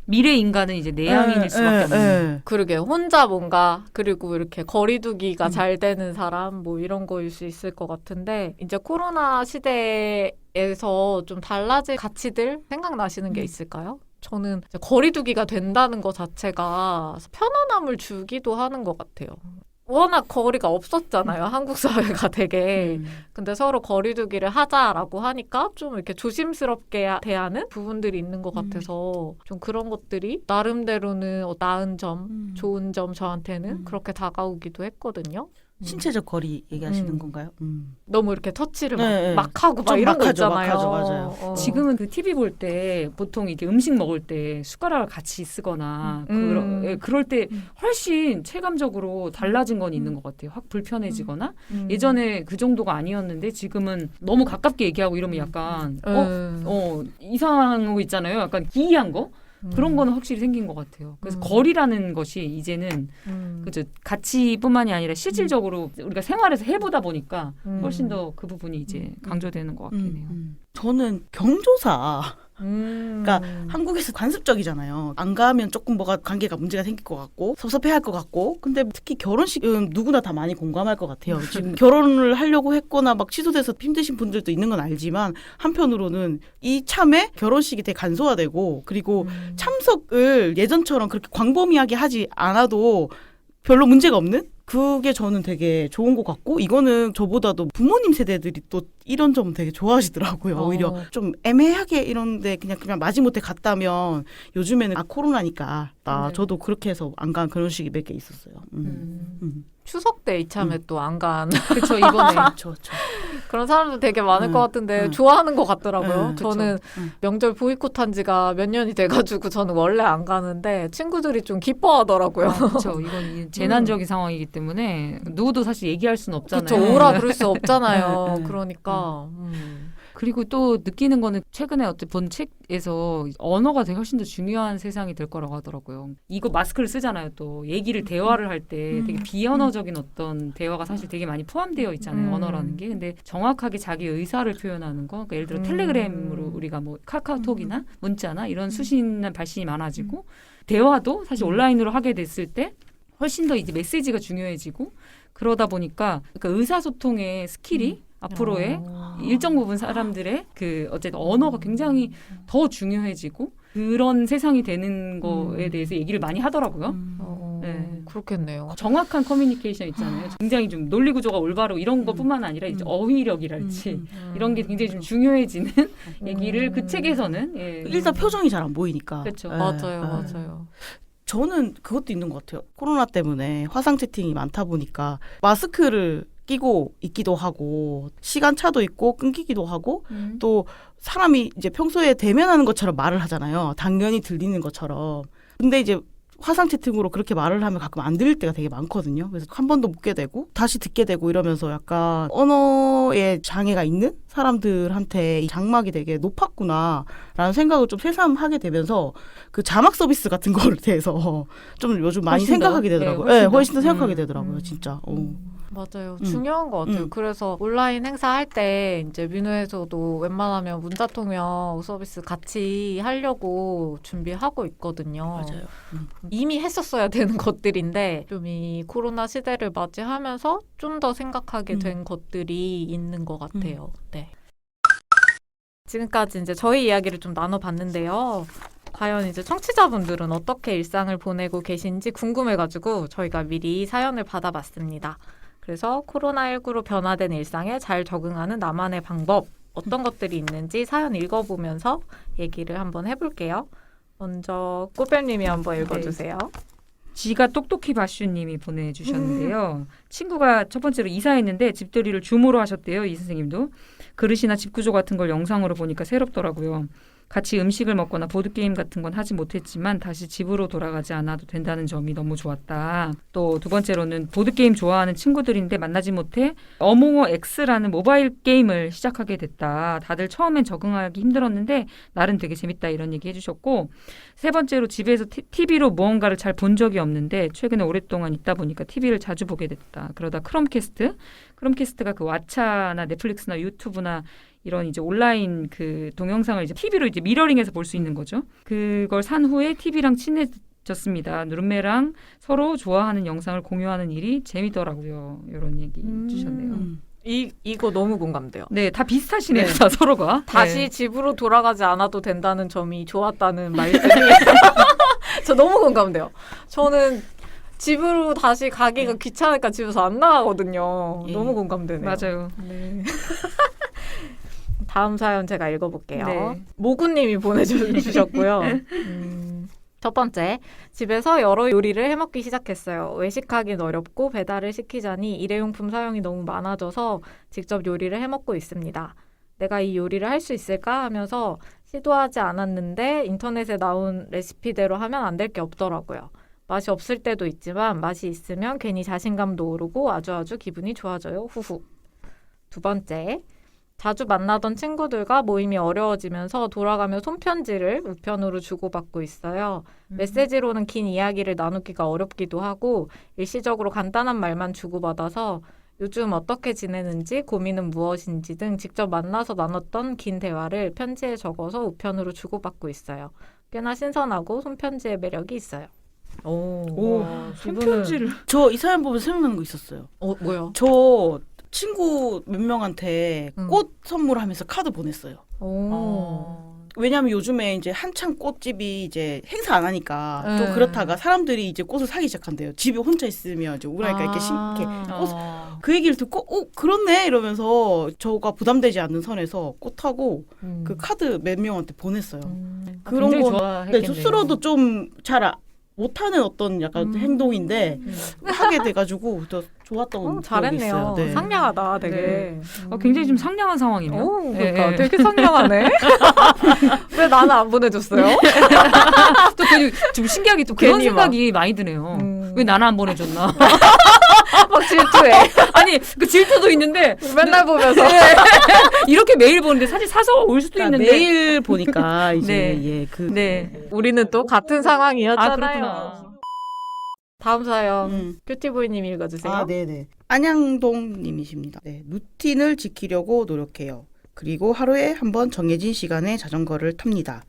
미래 인간은 이제 내향인일 수밖에 없는. 그러게 혼자 뭔가 그리고 이렇게 거리두기가 잘 되는 사람 뭐 이런 거일 수 있을 것 같은데 이제 코로나 시대에서 좀 달라질 가치들 생각나시는 게 있을까요? 저는 이제 거리두기가 된다는 것 자체가 편안함을 주기도 하는 것 같아요. 워낙 거리가 없었잖아요. 한국 사회가 되게. 근데 서로 거리두기를 하자라고 하니까 좀 이렇게 조심스럽게 대하는 부분들이 있는 것 같아서 좀 그런 것들이 나름대로는 나은 점, 좋은 점 저한테는 그렇게 다가오기도 했거든요. 신체적 거리 얘기하시는 건가요? 너무 이렇게 터치를 네, 막 하고 막 좀 이런 거 막하죠, 있잖아요. 맞아요. 지금은 그 TV 볼 때 보통 이게 음식 먹을 때 숟가락을 같이 쓰거나 그럴 때 훨씬 체감적으로 달라진 건 있는 것 같아요. 확 불편해지거나 예전에 그 정도가 아니었는데 지금은 너무 가깝게 얘기하고 이러면 약간 이상한 거 있잖아요. 약간 기이한 거. 그런 거는 확실히 생긴 것 같아요. 그래서 거리라는 것이 이제는 그죠 가치뿐만이 아니라 실질적으로 우리가 생활에서 해보다 보니까 훨씬 더 그 부분이 이제 강조되는 것 같긴 해요. 저는 경조사. 그러니까 한국에서 관습적이잖아요. 안 가면 조금 뭐가 관계가 문제가 생길 것 같고 섭섭해할 것 같고 근데 특히 결혼식은 누구나 다 많이 공감할 것 같아요. 지금 결혼을 하려고 했거나 막 취소돼서 힘드신 분들도 있는 건 알지만 한편으로는 이참에 결혼식이 되게 간소화되고 그리고 참석을 예전처럼 그렇게 광범위하게 하지 않아도 별로 문제가 없는? 그게 저는 되게 좋은 것 같고 이거는 저보다도 부모님 세대들이 또 이런 점 되게 좋아하시더라고요. 오히려 좀 애매하게 이런데 그냥 마지못해 갔다면 요즘에는 코로나니까 저도 그렇게 해서 안 간 결혼식이 몇 개 있었어요. 추석 때 이참에 또 안 간 그렇죠 이번에 그런 사람도 되게 많을 것 같은데 좋아하는 것 같더라고요. 그쵸. 저는 명절 보이콧한 지가 몇 년이 돼가지고 저는 원래 안 가는데 친구들이 좀 기뻐하더라고요. 그렇죠. 이건 재난적인 상황이기 때문에 누구도 사실 얘기할 수는 없잖아요. 그렇죠. 오라 그럴 수 없잖아요. 그러니까 그리고 또 느끼는 거는 최근에 어떤 본 책에서 언어가 되게 훨씬 더 중요한 세상이 될 거라고 하더라고요. 이거 마스크를 쓰잖아요. 또 얘기를 대화를 할 때 되게 비언어적인 어떤 대화가 사실 되게 많이 포함되어 있잖아요. 언어라는 게. 근데 정확하게 자기 의사를 표현하는 거. 그러니까 예를 들어 텔레그램으로 우리가 뭐 카카오톡이나 문자나 이런 수신이나 발신이 많아지고 대화도 사실 온라인으로 하게 됐을 때 훨씬 더 이제 메시지가 중요해지고 그러다 보니까 그러니까 의사소통의 스킬이 앞으로의 일정 부분 사람들의 그 어쨌든 언어가 굉장히 더 중요해지고 그런 세상이 되는 거에 대해서 얘기를 많이 하더라고요. 네. 그렇겠네요. 정확한 커뮤니케이션 있잖아요. 굉장히 좀 논리 구조가 올바로 이런 것뿐만 아니라 이제 어휘력이랄지 이런 게 굉장히 좀 중요해지는 얘기를 그 책에서는 일단 표정이 잘 안 보이니까. 그렇죠. 맞아요. 저는 그것도 있는 것 같아요. 코로나 때문에 화상 채팅이 많다 보니까 마스크를 끼고 있기도 하고 시간차도 있고 끊기기도 하고 또 사람이 이제 평소에 대면하는 것처럼 말을 하잖아요. 당연히 들리는 것처럼. 근데 이제 화상 채팅으로 그렇게 말을 하면 가끔 안 들릴 때가 되게 많거든요. 그래서 한 번 더 묻게 되고 다시 듣게 되고 이러면서 약간 언어에 장애가 있는 사람들한테 이 장막이 되게 높았구나라는 생각을 좀 새삼하게 되면서 그 자막 서비스 같은 거에 대해서 좀 요즘 많이 생각하게 되더라고요. 네, 훨씬 더 생각하게 되더라고요. 진짜. 맞아요. 중요한 것 같아요. 그래서 온라인 행사 할 때 이제 민우에서도 웬만하면 문자통역 서비스 같이 하려고 준비하고 있거든요. 맞아요. 이미 했었어야 되는 것들인데 좀 이 코로나 시대를 맞이하면서 좀 더 생각하게 된 것들이 있는 것 같아요. 네. 지금까지 이제 저희 이야기를 좀 나눠봤는데요. 과연 이제 청취자분들은 어떻게 일상을 보내고 계신지 궁금해가지고 저희가 미리 사연을 받아봤습니다. 그래서 코로나19로 변화된 일상에 잘 적응하는 나만의 방법 어떤 것들이 있는지 사연 읽어보면서 얘기를 한번 해볼게요. 먼저 꽃별님이 한번 읽어주세요. 지가 똑똑히 바슈님이 보내주셨는데요. 친구가 첫 번째로 이사했는데 집들이를 줌으로 하셨대요. 이 선생님도. 그릇이나 집 구조 같은 걸 영상으로 보니까 새롭더라고요. 같이 음식을 먹거나 보드게임 같은 건 하지 못했지만 다시 집으로 돌아가지 않아도 된다는 점이 너무 좋았다. 또 두 번째로는 보드게임 좋아하는 친구들인데 만나지 못해 어몽어 X라는 모바일 게임을 시작하게 됐다. 다들 처음엔 적응하기 힘들었는데 나름 되게 재밌다 이런 얘기 해주셨고 세 번째로 집에서 TV로 무언가를 잘 본 적이 없는데 최근에 오랫동안 있다 보니까 TV를 자주 보게 됐다. 그러다 크롬캐스트가 그 왓챠나 넷플릭스나 유튜브나 이런 이제 온라인 그 동영상을 이제 TV로 이제 미러링해서 볼 수 있는 거죠. 그걸 산 후에 TV랑 친해졌습니다. 룸메랑 서로 좋아하는 영상을 공유하는 일이 재미더라고요. 이런 얘기 주셨네요. 이거 너무 공감돼요. 네, 다 비슷하시네요. 다 서로가. 다시 네. 집으로 돌아가지 않아도 된다는 점이 좋았다는 말씀이 저 너무 공감돼요. 저는 집으로 다시 가기가 귀찮으니까 집에서 안 나가거든요. 예. 너무 공감되네요. 맞아요. 네. 다음 사연 제가 읽어볼게요. 네. 모구님이 보내주셨고요. 첫 번째, 집에서 여러 요리를 해먹기 시작했어요. 외식하긴 어렵고 배달을 시키자니 일회용품 사용이 너무 많아져서 직접 요리를 해먹고 있습니다. 내가 이 요리를 할 수 있을까 하면서 시도하지 않았는데 인터넷에 나온 레시피대로 하면 안 될 게 없더라고요. 맛이 없을 때도 있지만 맛이 있으면 괜히 자신감도 오르고 아주 기분이 좋아져요. 후후. 두 번째, 자주 만나던 친구들과 모임이 어려워지면서 돌아가며 손편지를 우편으로 주고받고 있어요. 메시지로는 긴 이야기를 나누기가 어렵기도 하고 일시적으로 간단한 말만 주고받아서 요즘 어떻게 지내는지 고민은 무엇인지 등 직접 만나서 나눴던 긴 대화를 편지에 적어서 우편으로 주고받고 있어요. 꽤나 신선하고 손편지의 매력이 있어요. 오, 손편지를. 저 이 사연 보면 생각나는 거 있었어요. 뭐요? 저 친구 몇 명한테 꽃 선물하면서 카드 보냈어요. 왜냐하면 요즘에 이제 한창 꽃집이 이제 행사 안 하니까 좀 그렇다가 사람들이 이제 꽃을 사기 시작한대요. 집에 혼자 있으면 이제 우울하니까 이렇게 심게 그 얘기를 듣고 그렇네 이러면서 저가 부담되지 않는 선에서 꽃하고 그 카드 몇 명한테 보냈어요. 그런 굉장히 거 좋아했겠네요. 스스로도 좀 잘 못하는 어떤 약간 행동인데 하게 돼가지고 더 좋았던 기억이 잘했네요. 있어요. 네. 상냥하다 되게. 네. 굉장히 좀 상냥한 상황이네요. 오, 네. 그러니까 되게 상냥하네. 왜 나는 안 보내줬어요? 또 좀 신기하게 또 그런 괜히 생각이 많이 드네요. 왜 나는 안 보내줬나? 막 질투해. 아니 그 질투도 있는데 맨날 보면서. 이렇게 메일 보는데 사실 사서 올 수도 그러니까 있는데 매일 보니까 이제 네. 네. 우리는 또 같은 상황이었잖아요. 아, 그렇구나. 다음 사연 큐티보이님 읽어주세요. 아, 네네. 안양동님이십니다. 네, 루틴을 지키려고 노력해요. 그리고 하루에 한 번 정해진 시간에 자전거를 탑니다.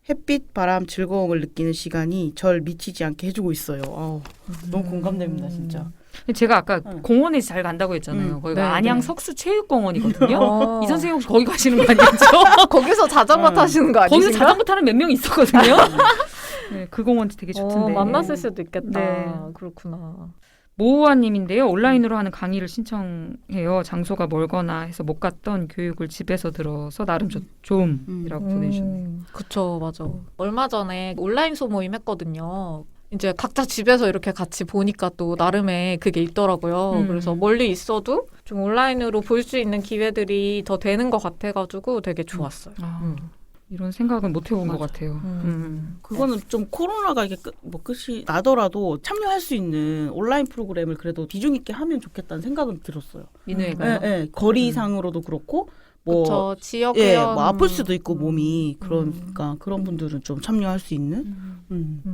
햇빛, 바람, 즐거움을 느끼는 시간이 절 미치지 않게 해주고 있어요. 너무 공감됩니다, 진짜. 제가 아까 공원에 잘 간다고 했잖아요. 거기가 네, 안양 네. 석수체육공원이거든요. 이 선생님 혹시 거기 가시는 거 아니겠죠? 거기서 자전거 타시는 거 거기서 아니신가? 자전거 타는 몇 명 있었거든요. 네, 그 공원 되게 좋던데. 만났을 수도 있겠다. 네. 그렇구나. 모호아님인데요. 온라인으로 하는 강의를 신청해요. 장소가 멀거나 해서 못 갔던 교육을 집에서 들어서 나름 좋음이라고 보내주셨네요. 그쵸, 맞아. 얼마 전에 온라인 소모임 했거든요. 이제 각자 집에서 이렇게 같이 보니까 또 나름의 그게 있더라고요. 그래서 멀리 있어도 좀 온라인으로 볼 수 있는 기회들이 더 되는 것 같아가지고 되게 좋았어요. 이런 생각은 못 해본 것 같아요. 그거는 좀 코로나가 이게 끝이 나더라도 참여할 수 있는 온라인 프로그램을 그래도 비중 있게 하면 좋겠다는 생각은 들었어요. 민우애가요? 네, 거리상으로도 그렇고 그쵸, 지역 예, 회원. 뭐 아플 수도 있고 몸이 그러니까 그런 분들은 좀 참여할 수 있는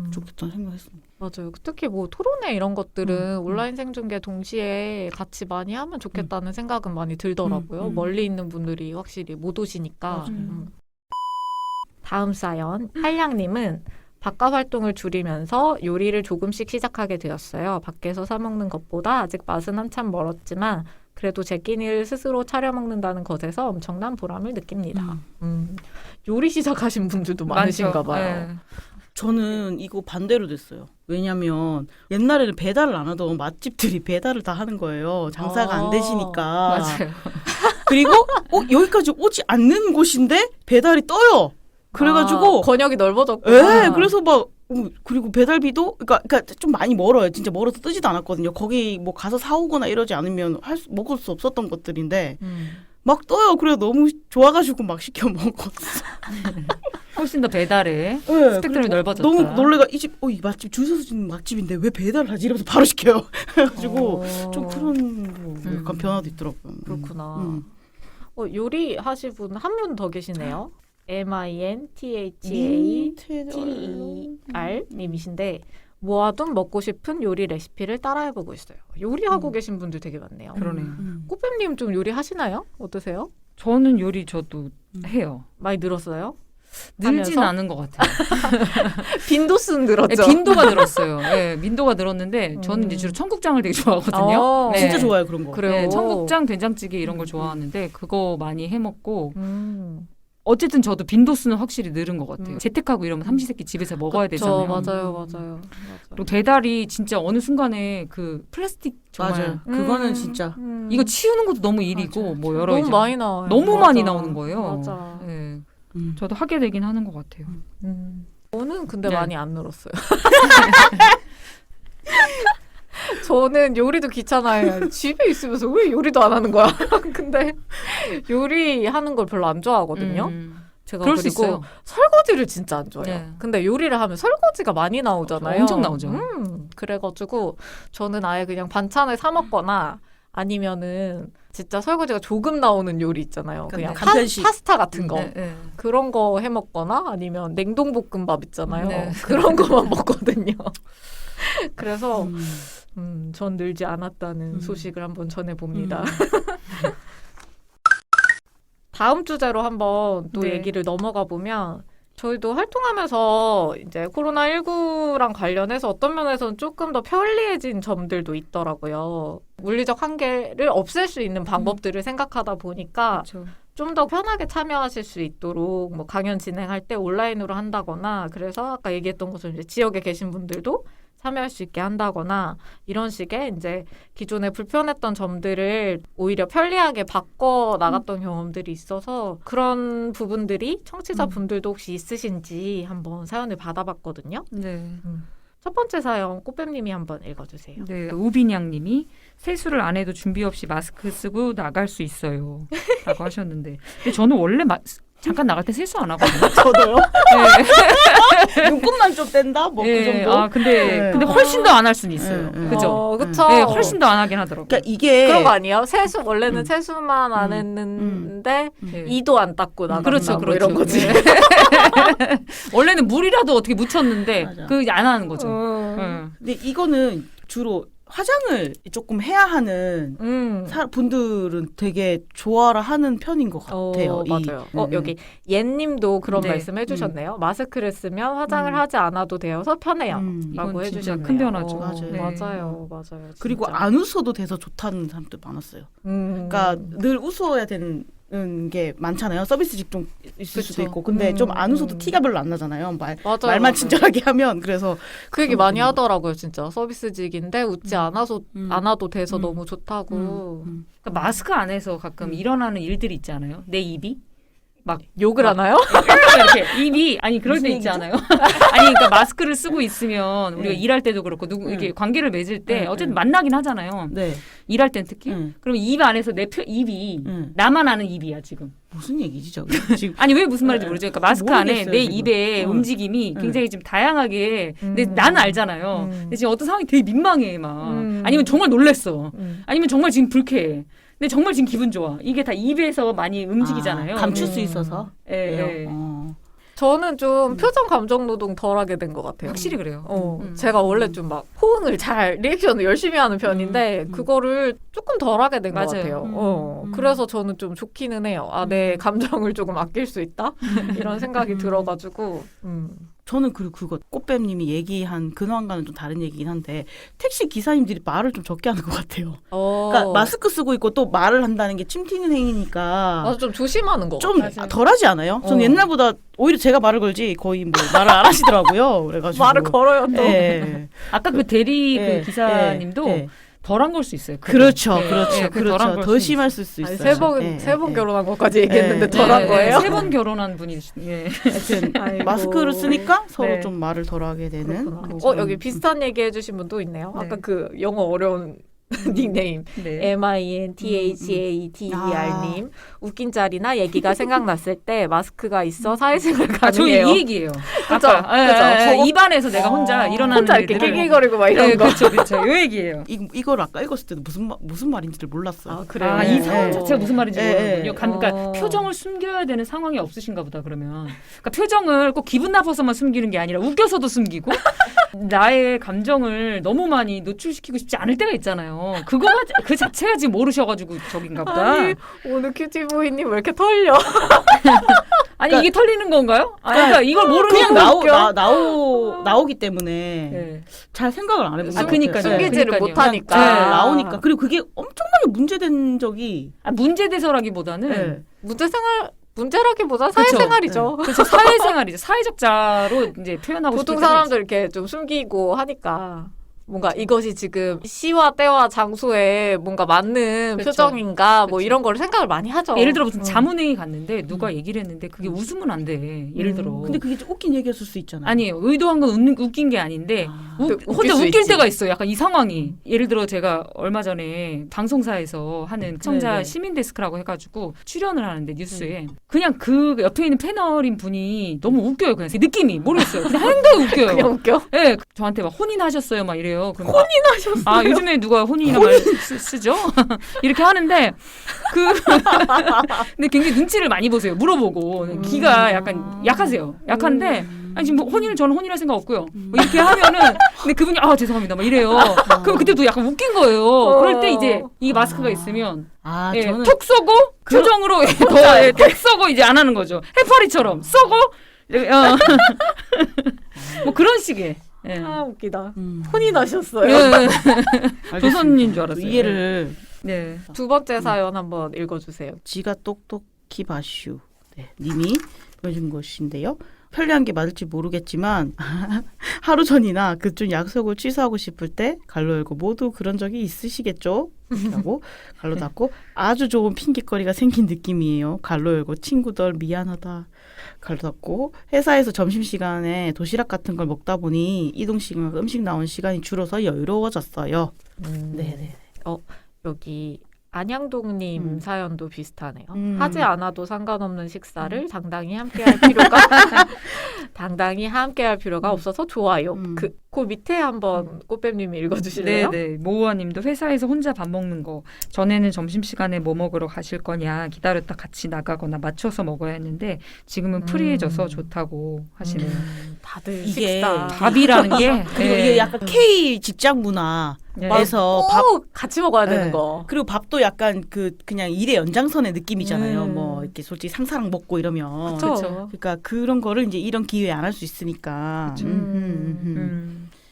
좋겠다는 생각했습니다. 맞아요. 특히 뭐 토론회 이런 것들은 온라인 생중계 동시에 같이 많이 하면 좋겠다는 생각은 많이 들더라고요. 멀리 있는 분들이 확실히 못 오시니까. 다음 사연. 한량님은 바깥 활동을 줄이면서 요리를 조금씩 시작하게 되었어요. 밖에서 사 먹는 것보다 아직 맛은 한참 멀었지만 그래도 제 끼니를 스스로 차려 먹는다는 것에서 엄청난 보람을 느낍니다. 요리 시작하신 분들도 많으신가 봐요. 네. 저는 이거 반대로 됐어요. 왜냐면 옛날에는 배달을 안 하던 맛집들이 배달을 다 하는 거예요. 장사가 안 되시니까. 맞아요. 그리고 여기까지 오지 않는 곳인데 배달이 떠요. 그래가지고 권역이 넓어졌고. 네, 그래서 막 그리고 배달비도 그러니까 좀 많이 멀어요. 진짜 멀어서 뜨지도 않았거든요. 거기 뭐 가서 사오거나 이러지 않으면 먹을 수 없었던 것들인데 막 떠요. 그래서 너무 좋아가지고 막 시켜 먹었어. 훨씬 더 배달에 네, 스펙트럼이 그리고 넓어졌다. 너무 놀래가 이 집, 이 맛집 줄 서서 짓는 맛집인데 왜 배달을 하지? 이러면서 바로 시켜요. 그래가지고 좀 그런 약간 변화도 있더라고요. 그렇구나. 요리 하실 분 한 분 더 계시네요. MINTHATER 님이신데 모아둔 먹고 싶은 요리 레시피를 따라해보고 있어요. 요리하고 계신 분들 되게 많네요. 그러네요. 꽃뱀님 좀 요리 하시나요? 어떠세요? 저는 요리 저도 해요. 많이 늘었어요? 늘진 하면서? 않은 것 같아요. 빈도수는 늘었죠. 네, 빈도가 늘었어요. 네, 민도가 늘었는데 저는 이제 주로 청국장을 되게 좋아하거든요. 네. 진짜 좋아요 그런 거. 그래요? 네, 청국장, 된장찌개 이런 걸 좋아하는데 그거 많이 해먹고 음. 어쨌든 저도 빈도수는 확실히 늘은 것 같아요. 재택하고 이러면 삼시세끼 집에서 먹어야 되잖아요. 맞아요. 그리고 배달이 진짜 어느 순간에 그 플라스틱 정말 맞아요. 그거는 진짜. 이거 치우는 것도 너무 일이고 맞아요. 뭐 여러 너무 이제 많이 나와요. 너무 맞아. 많이 나오는 거예요. 맞아. 네. 저도 하게 되긴 하는 것 같아요. 저는 근데 네. 많이 안 늘었어요. 저는 요리도 귀찮아요. 집에 있으면서 왜 요리도 안 하는 거야? 근데 요리하는 걸 별로 안 좋아하거든요. 제가 그럴 수 그리고 있어요. 설거지를 진짜 안 좋아해요. 네. 근데 요리를 하면 설거지가 많이 나오잖아요. 엄청 나오죠. 그래가지고 저는 아예 그냥 반찬을 사 먹거나 아니면은 진짜 설거지가 조금 나오는 요리 있잖아요. 그냥 간편식. 파스타 같은 거. 네. 그런 거 해 먹거나 아니면 냉동볶음밥 있잖아요. 네. 그런 거만 먹거든요. 그래서 전 늘지 않았다는 소식을 한번 전해봅니다. 다음 주제로 한번 또 네. 얘기를 넘어가 보면 저희도 활동하면서 이제 코로나19랑 관련해서 어떤 면에서는 조금 더 편리해진 점들도 있더라고요. 물리적 한계를 없앨 수 있는 방법들을 생각하다 보니까 그렇죠. 좀 더 편하게 참여하실 수 있도록 뭐 강연 진행할 때 온라인으로 한다거나 그래서 아까 얘기했던 것처럼 이제 지역에 계신 분들도 참여할 수 있게 한다거나 이런 식의 이제 기존에 불편했던 점들을 오히려 편리하게 바꿔 나갔던 경험들이 있어서 그런 부분들이 청취자분들도 혹시 있으신지 한번 사연을 받아봤거든요. 네. 첫 번째 사연 꽃뱀님이 한번 읽어주세요. 네, 우빈양님이 세수를 안 해도 준비 없이 마스크 쓰고 나갈 수 있어요. 라고 하셨는데. 근데 저는 원래 잠깐 나갈 때 세수 안 하거든요. 저도요. 네. 눈곱만 좀 뗀다. 뭐 그 네, 정도. 근데 훨씬 더 안 할 수는 있어요. 네, 네. 그죠? 그쵸. 네, 훨씬 더 안 하긴 하더라고요. 그러니까 이게 그런 거 아니에요? 세수 원래는 세수만 안 했는데 네. 이도 안 닦고 나간다. 그렇죠, 뭐 그렇죠. 이런 거지. 네. 원래는 물이라도 어떻게 묻혔는데 맞아. 그게 안 하는 거죠. 근데 이거는 주로 화장을 조금 해야 하는 분들은 되게 좋아라 하는 편인 것 같아요. 맞아요. 여기 옌님도 그런 네. 말씀 해주셨네요. 마스크를 쓰면 화장을 하지 않아도 되어서 편해요. 라고 이건 진짜 해주셨네요. 큰 변화죠. 맞아요. 네. 맞아요. 그리고 진짜. 안 웃어도 돼서 좋다는 사람도 많았어요. 그러니까 늘 웃어야 되는 게 많잖아요. 서비스 직종 있을 수도 그쵸. 있고. 근데 좀 안 웃어도 티가 별로 안 나잖아요. 맞아요. 말만 친절하게 하면. 그래서 그 얘기 많이 하더라고요. 진짜 서비스직인데 웃지 않아도 돼서 음. 너무 좋다고. 그러니까 마스크 안에서 가끔 일어나는 일들이 있지 않아요? 내 입이 막 욕을 하나요? 이렇게 입이 아니 그럴 때 있지 않아요? 아니 그러니까 마스크를 쓰고 있으면 우리가 일할 때도 그렇고 이렇게 관계를 맺을 때 어쨌든 만나긴 하잖아요. 네. 일할 땐 특히. 그럼 입 안에서 입이 나만 아는 입이야 지금. 무슨 얘기지 저게? 지금 아니 왜 무슨 말인지 모르죠. 그러니까 마스크 안에 모르겠어요, 내 지금. 입의 움직임이 굉장히 좀 다양하게. 근데 나는 알잖아요. 근데 지금 어떤 상황이 되게 민망해 막. 아니면 정말 놀랬어. 아니면 정말 지금 불쾌해. 근데 정말 지금 기분 좋아. 이게 다 입에서 많이 움직이잖아요. 감출 수 있어서. 예. 저는 좀 표정 감정 노동 덜 하게 된 것 같아요. 확실히 그래요. 제가 원래 좀 막 호응을 리액션을 열심히 하는 편인데 그거를 조금 덜 하게 된 것 맞아요. 같아요. 그래서 저는 좀 좋기는 해요. 내 감정을 조금 아낄 수 있다? 이런 생각이 들어가지고. 저는 그거 꽃뱀님이 얘기한 근황과는 좀 다른 얘기긴 한데 택시 기사님들이 말을 좀 적게 하는 것 같아요. 그러니까 마스크 쓰고 있고 또 말을 한다는 게 침 튀는 행위니까 맞아, 좀 조심하는 거 좀 같아요. 덜하지 않아요? 저는 옛날보다 오히려 제가 말을 걸지 거의 뭐 말을 안 하시더라고요. 그래가지고 말을 걸어요 또. 예. 아까 그 대리 예, 그 기사님도 예. 덜한 걸 수 있어요. 그렇죠, 네. 그렇죠, 네, 덜한 그렇죠. 걸 더 수 심할 수 있어요. 세 번 결혼한 것까지 얘기했는데 예. 덜한 거예요? 3번 결혼한 분이. 예. 하여튼 아이고. 마스크를 쓰니까 서로 네. 좀 말을 덜하게 되는. 여기 비슷한 얘기 해주신 분도 있네요. 네. 아까 그 영어 어려운 닉네임 네. MINTHADER님 웃긴 짤이나 얘기가 생각났을 때 마스크가 있어 사회생활 아, 저희 가능해요. 이 얘기예요. 그죠? 아까 그죠? 입안에서 내가 혼자 일어나는 혼자 이렇게 일들을 낄낄거리고 막 이런 네, 거. 그렇죠. 요 얘기예요. 이걸 아까 읽었을 때도 무슨 말인지를 몰랐어요. 아 그래요? 아, 이 상황 자체가 무슨 말인지 네. 모르는군요. 그러니까 표정을 숨겨야 되는 상황이 없으신가 보다 그러면. 그러니까 표정을 꼭 기분 나빠서만 숨기는 게 아니라 웃겨서도 숨기고 나의 감정을 너무 많이 노출시키고 싶지 않을 때가 있잖아요. 그 자체가 지금 모르셔가지고 저긴가 보다. 아니, 오늘 큐티보이님 왜 이렇게 털려? 아니 이게 털리는 건가요? 그러니까 이걸 모르면 그냥 나오기 때문에 네. 잘 생각을 안 해본 것 그니까요. 같아요. 숨기지를 그러니까요. 못하니까. 네, 나오니까. 그리고 그게 엄청나게 문제된 적이 문제돼서라기보다는 문제라기보다 그쵸. 사회생활이죠. 그렇죠. 사회생활이죠. 사회적자로 이제 표현하고 보통 싶을 때가 사람들 이렇게 좀 숨기고 하니까 뭔가 이것이 지금 시와 때와 장소에 뭔가 맞는 그쵸. 표정인가 뭐 그쵸. 이런 거를 생각을 많이 하죠. 예를 들어 무슨 자문회의 갔는데 누가 얘기를 했는데 그게 웃으면 안 돼. 예를 들어. 근데 그게 좀 웃긴 얘기였을 수 있잖아요. 아니에요. 의도한 건 웃긴 게 아닌데 웃길 혼자 수 웃길 있지. 때가 있어요. 약간 이 상황이. 예를 들어 제가 얼마 전에 방송사에서 하는 시청자 네네. 시민데스크라고 해가지고 출연을 하는데 뉴스에 그냥 그 옆에 있는 패널인 분이 너무 웃겨요. 그냥 느낌이 모르겠어요. 그냥 행동이 웃겨요. 그냥 웃겨? 네, 저한테 막 혼인하셨어요, 막 이래요. 혼인하셨어요? 아, 요즘에 누가 혼인이란 말 쓰죠? 이렇게 하는데 근데 굉장히 눈치를 많이 보세요. 물어보고 기가 약간 약하세요. 약한데 아니 지금 뭐 저는 혼인할 생각 없고요. 뭐 이렇게 하면은 근데 그분이 죄송합니다, 막 이래요. 그럼 그때도 약간 웃긴 거예요. 그럴 때 이제 이 마스크가 있으면 예, 저는 툭 쏘고 표정으로 툭 쏘고 이제 안 하는 거죠. 해파리처럼 쏘고 뭐 그런 식의. 예. 웃기다. 혼이 나셨어요. 예. 조선인 줄 알았어요. 이해를 네. 두 번째 사연 한번 읽어주세요. 지가 똑똑히 봐슈 님이 보내준 것인데요. 편리한 게 맞을지 모르겠지만 하루 전이나 그쯤 약속을 취소하고 싶을 때 갈로 열고 모두 그런 적이 있으시겠죠? 라고 갈로 닫고 아주 좋은 핑계거리가 생긴 느낌이에요. 갈로 열고 친구들 미안하다. 갈로 닫고 회사에서 점심시간에 도시락 같은 걸 먹다 보니 이동 시간 음식 나온 시간이 줄어서 여유로워졌어요. 네네. 여기 안양동님 사연도 비슷하네요. 음. 하지 않아도 상관없는 식사를 당당히 함께할 필요가 당당히 함께할 필요가 없어서 좋아요. 그 밑에 한번 꽃뱀님이 읽어주실래요? 네네. 모우아님도 회사에서 혼자 밥 먹는 거. 전에는 점심시간에 뭐 먹으러 가실 거냐 기다렸다 같이 나가거나 맞춰서 먹어야 했는데 지금은 프리해져서 좋다고 하시네요. 다들 이게 식사 밥이라는 게 그리고 이게 약간 K 직장 문화 네. 에서 밥 꼭 같이 먹어야 되는 네. 거. 그리고 밥도 약간 그냥 일의 연장선의 느낌이잖아요. 음. 뭐 이렇게 솔직히 상사랑 먹고 이러면 그쵸. 그러니까 그런 거를 이제 이런 기회에 안 할 수 있으니까.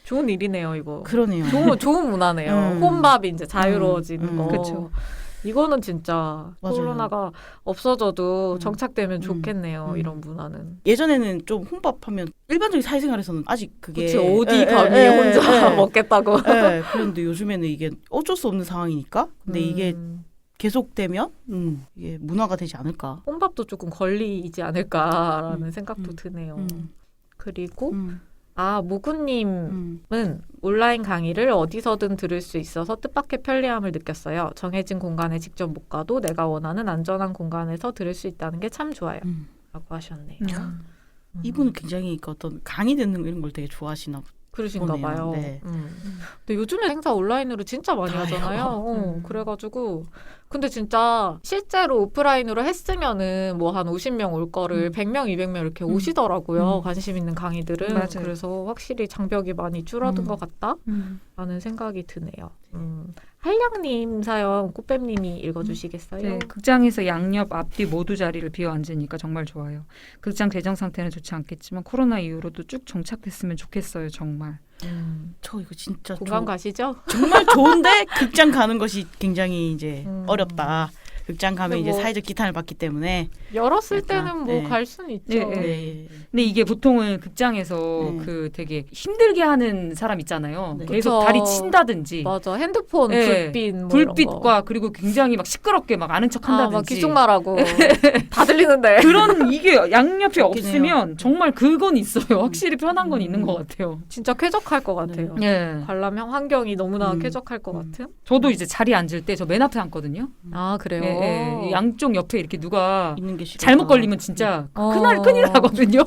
좋은 일이네요, 이거. 그러네요. 좋은 문화네요. 혼밥이 이제 자유로워지는 거. 그쵸. 이거는 진짜 맞아요. 코로나가 없어져도 정착되면 좋겠네요. 이런 문화는. 예전에는 좀 혼밥하면 일반적인 사회생활에서는 아직 그게 그치, 어디 예, 감히 예, 혼자 예, 먹겠다고. 예. 그런데 요즘에는 이게 어쩔 수 없는 상황이니까. 근데 이게 계속되면 이게 문화가 되지 않을까. 혼밥도 조금 권리이지 않을까라는 생각도 드네요. 그리고 무구님은 온라인 강의를 어디서든 들을 수 있어서 뜻밖의 편리함을 느꼈어요. 정해진 공간에 직접 못 가도 내가 원하는 안전한 공간에서 들을 수 있다는 게 참 좋아요. 라고 하셨네요. 이분은 굉장히 그 어떤 강의 듣는 이런 걸 되게 좋아하시나 보다. 그러신가 보네요. 봐요. 네. 근데 요즘에 행사 온라인으로 진짜 많이 다요. 하잖아요. 그래가지고 근데 진짜 실제로 오프라인으로 했으면은 뭐 한 50명 올 거를 100명, 200명 이렇게 오시더라고요. 관심 있는 강의들은. 맞아요. 그래서 확실히 장벽이 많이 줄어든 것 같다라는 생각이 드네요. 한량님 사연 꽃뱀님이 읽어주시겠어요? 네, 극장에서 양옆 앞뒤 모두 자리를 비워 앉으니까 정말 좋아요. 극장 재정 상태는 좋지 않겠지만 코로나 이후로도 쭉 정착됐으면 좋겠어요. 정말. 저 이거 진짜 공감 가시죠? 정말 좋은데 극장 가는 것이 굉장히 이제 어렵다. 극장 가면 근데 이제 뭐- 사회적 기탄을 받기 때문에 열었을 약간, 때는 뭐 네. 갈 수는 있죠. 네, 네. 근데 이게 보통은 극장에서 네. 그 되게 힘들게 하는 사람 있잖아요. 네. 계속 그쵸. 다리 친다든지. 맞아. 핸드폰, 네. 불빛 뭐 이런 거. 불빛과 그리고 굉장히 막 시끄럽게 막 아는 척 막 한다든지. 귓속말하고 다 들리는데. 그런 이게 양옆에 웃기네요. 없으면 정말 그건 있어요. 확실히 편한 건 있는 것 같아요. 진짜 쾌적할 것 같아요. 예. 관람 환경이 너무나 음. 쾌적할 것 같은. 저도 이제 자리에 앉을 때 저 맨 앞에 앉거든요. 아 그래요. 예, 예. 양쪽 옆에 이렇게 누가 있는 게 싫어. 잘못 걸리면 진짜 어. 큰일 나거든요.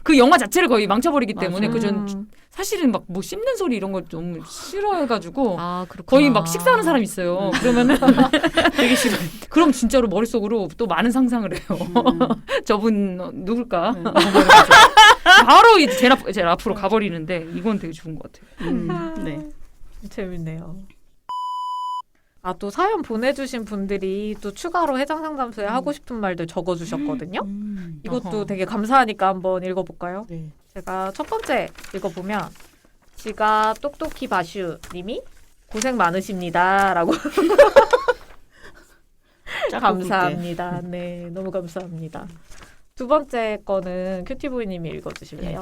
그 영화 자체를 거의 망쳐버리기 때문에 맞아요. 그전 사실은 막 뭐 씹는 소리 이런 걸 좀 싫어해가지고 아 그렇구나. 거의 막 식사하는 사람 있어요. 그러면은 되게 싫어. 그럼 진짜로 머릿속으로 또 많은 상상을 해요. 저분 누굴까? 바로 이제 제일 앞으로 가버리는데 이건 되게 좋은 것 같아요. 네. 재밌네요. 아 또 사연 보내주신 분들이 또 추가로 해장 상담소에 하고 싶은 말들 적어주셨거든요. 이것도 어허. 되게 감사하니까 한번 읽어볼까요? 네. 제가 첫 번째 읽어보면 지가 똑똑히 바슈 님이 고생 많으십니다라고 감사합니다. 네, 너무 감사합니다. 두 번째 거는 큐티보이님이 읽어주실래요?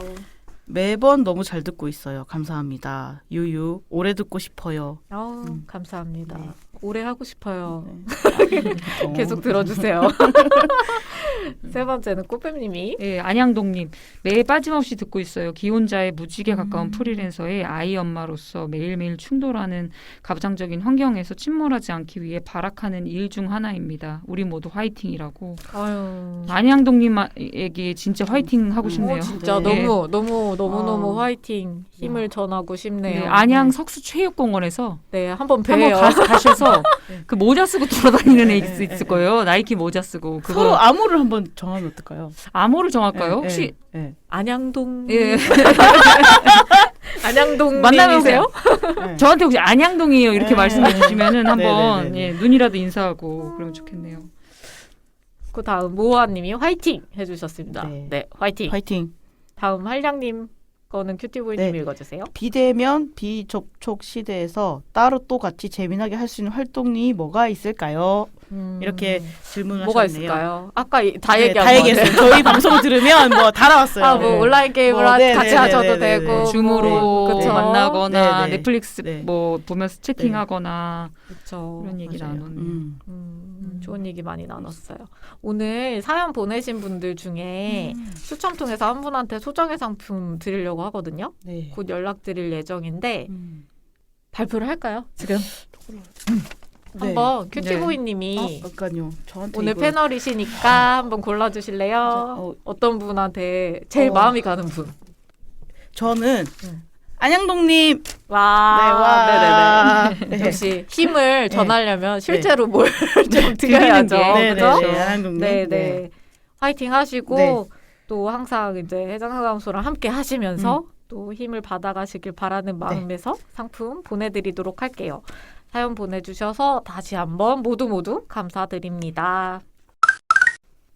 매번 너무 잘 듣고 있어요. 감사합니다. 유유 오래 듣고 싶어요. 감사합니다. 네. 오래 하고 싶어요. 어. 계속 들어주세요. 세 번째는 꽃뱀님이 예, 안양동님 매일 빠짐없이 듣고 있어요. 기혼자의 무직에 가까운 프리랜서의 아이 엄마로서 매일매일 충돌하는 가부장적인 환경에서 침몰하지 않기 위해 발악하는 일 중 하나입니다. 우리 모두 화이팅이라고. 아유. 안양동님에게 진짜 화이팅 하고 싶네요. 진짜 네. 너무 아. 화이팅 힘을 전하고 싶네요. 네, 안양 석수체육공원에서 네, 한번 한번 뵈요. 가셔서 그 모자 쓰고 돌아다니는 애 네, 있을 거예요. 나이키 모자 쓰고 서로 그거 암호를 한번 정하면 어떨까요? 암호를 정할까요? 네, 혹시 네, 안양동 예. 안양동 만나면서요? 네. 저한테 혹시 안양동이에요 이렇게 네. 말씀해 주시면은 한번 네, 네, 네, 예, 눈이라도 인사하고 그러면 좋겠네요. 그 다음 모아님이 화이팅 해주셨습니다. 네. 네, 화이팅. 화이팅. 다음 한량님 거는 큐티보이님 네. 읽어주세요. 비대면 비접촉 시대에서 따로 또 같이 재미나게 할 수 있는 활동이 뭐가 있을까요? 이렇게 질문을 뭐가 하셨네요. 있을까요? 아까 다 네, 얘기한 다 거 얘기했어요. 저희 방송 들으면 뭐 다 나왔어요. 아, 뭐 네. 온라인 게임을 뭐, 네, 같이 네, 하셔도 네, 네, 되고 네. 줌으로 그쵸? 만나거나 네, 네. 넷플릭스 네. 뭐 보면서 채팅하거나 그쵸. 그런 얘기 맞아요. 나누는. 좋은 얘기 많이 나눴어요. 오늘 사연 보내신 분들 중에 추첨 통해서 한 분한테 소정의 상품 드리려고 하거든요. 네. 곧 연락드릴 예정인데 발표를 할까요? 지금? 네. 한번 큐티보이님이 잠깐요. 저한테 오늘 이걸- 패널이시니까 한번 골라주실래요? 어떤 분한테 제일 마음이 가는 분? 저는 음. 안양동님. 와, 네네. 네네네. 역시 힘을 전하려면 실제로 뭘 좀 드려야죠. 네, 그죠? 네, 안양동님. 네네. 화이팅 하시고 네. 또 항상 이제 해장사무소랑 함께 하시면서 또 힘을 받아가시길 바라는 마음에서 상품 보내드리도록 할게요. 사연 보내주셔서 다시 한번 모두 감사드립니다.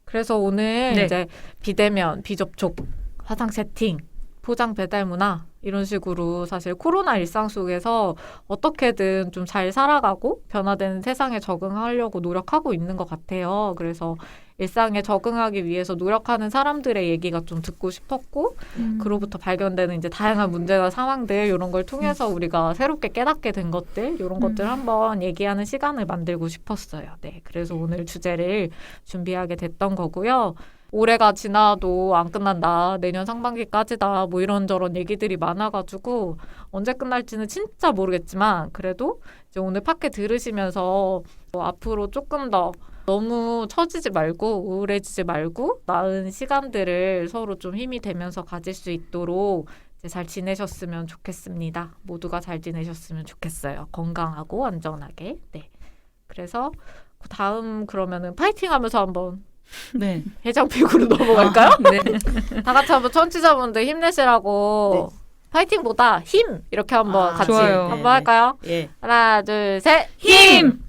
그래서 오늘 네. 이제 비대면, 비접촉, 화상 세팅, 포장 배달 문화 이런 식으로 사실 코로나 일상 속에서 어떻게든 좀 잘 살아가고 변화되는 세상에 적응하려고 노력하고 있는 것 같아요. 그래서 일상에 적응하기 위해서 노력하는 사람들의 얘기가 좀 듣고 싶었고 그로부터 발견되는 이제 다양한 문제나 상황들 이런 걸 통해서 우리가 새롭게 깨닫게 된 것들 이런 것들 한번 얘기하는 시간을 만들고 싶었어요. 네, 그래서 오늘 주제를 준비하게 됐던 거고요. 올해가 지나도 안 끝난다. 내년 상반기까지다. 뭐 이런저런 얘기들이 많아가지고 언제 끝날지는 진짜 모르겠지만 그래도 이제 오늘 팟캐 들으시면서 앞으로 조금 더 너무 처지지 말고 우울해지지 말고 나은 시간들을 서로 좀 힘이 되면서 가질 수 있도록 이제 잘 지내셨으면 좋겠습니다. 모두가 잘 지내셨으면 좋겠어요. 건강하고 안전하게. 네. 그래서 다음 그러면은 파이팅 하면서 한번 네. 해장픽으로 넘어갈까요? 네. 다 같이 한번 청취자분들 힘내시라고 파이팅보다 힘 이렇게 한번 같이 좋아요. 한번 네, 할까요? 예. 하나 둘 셋 힘!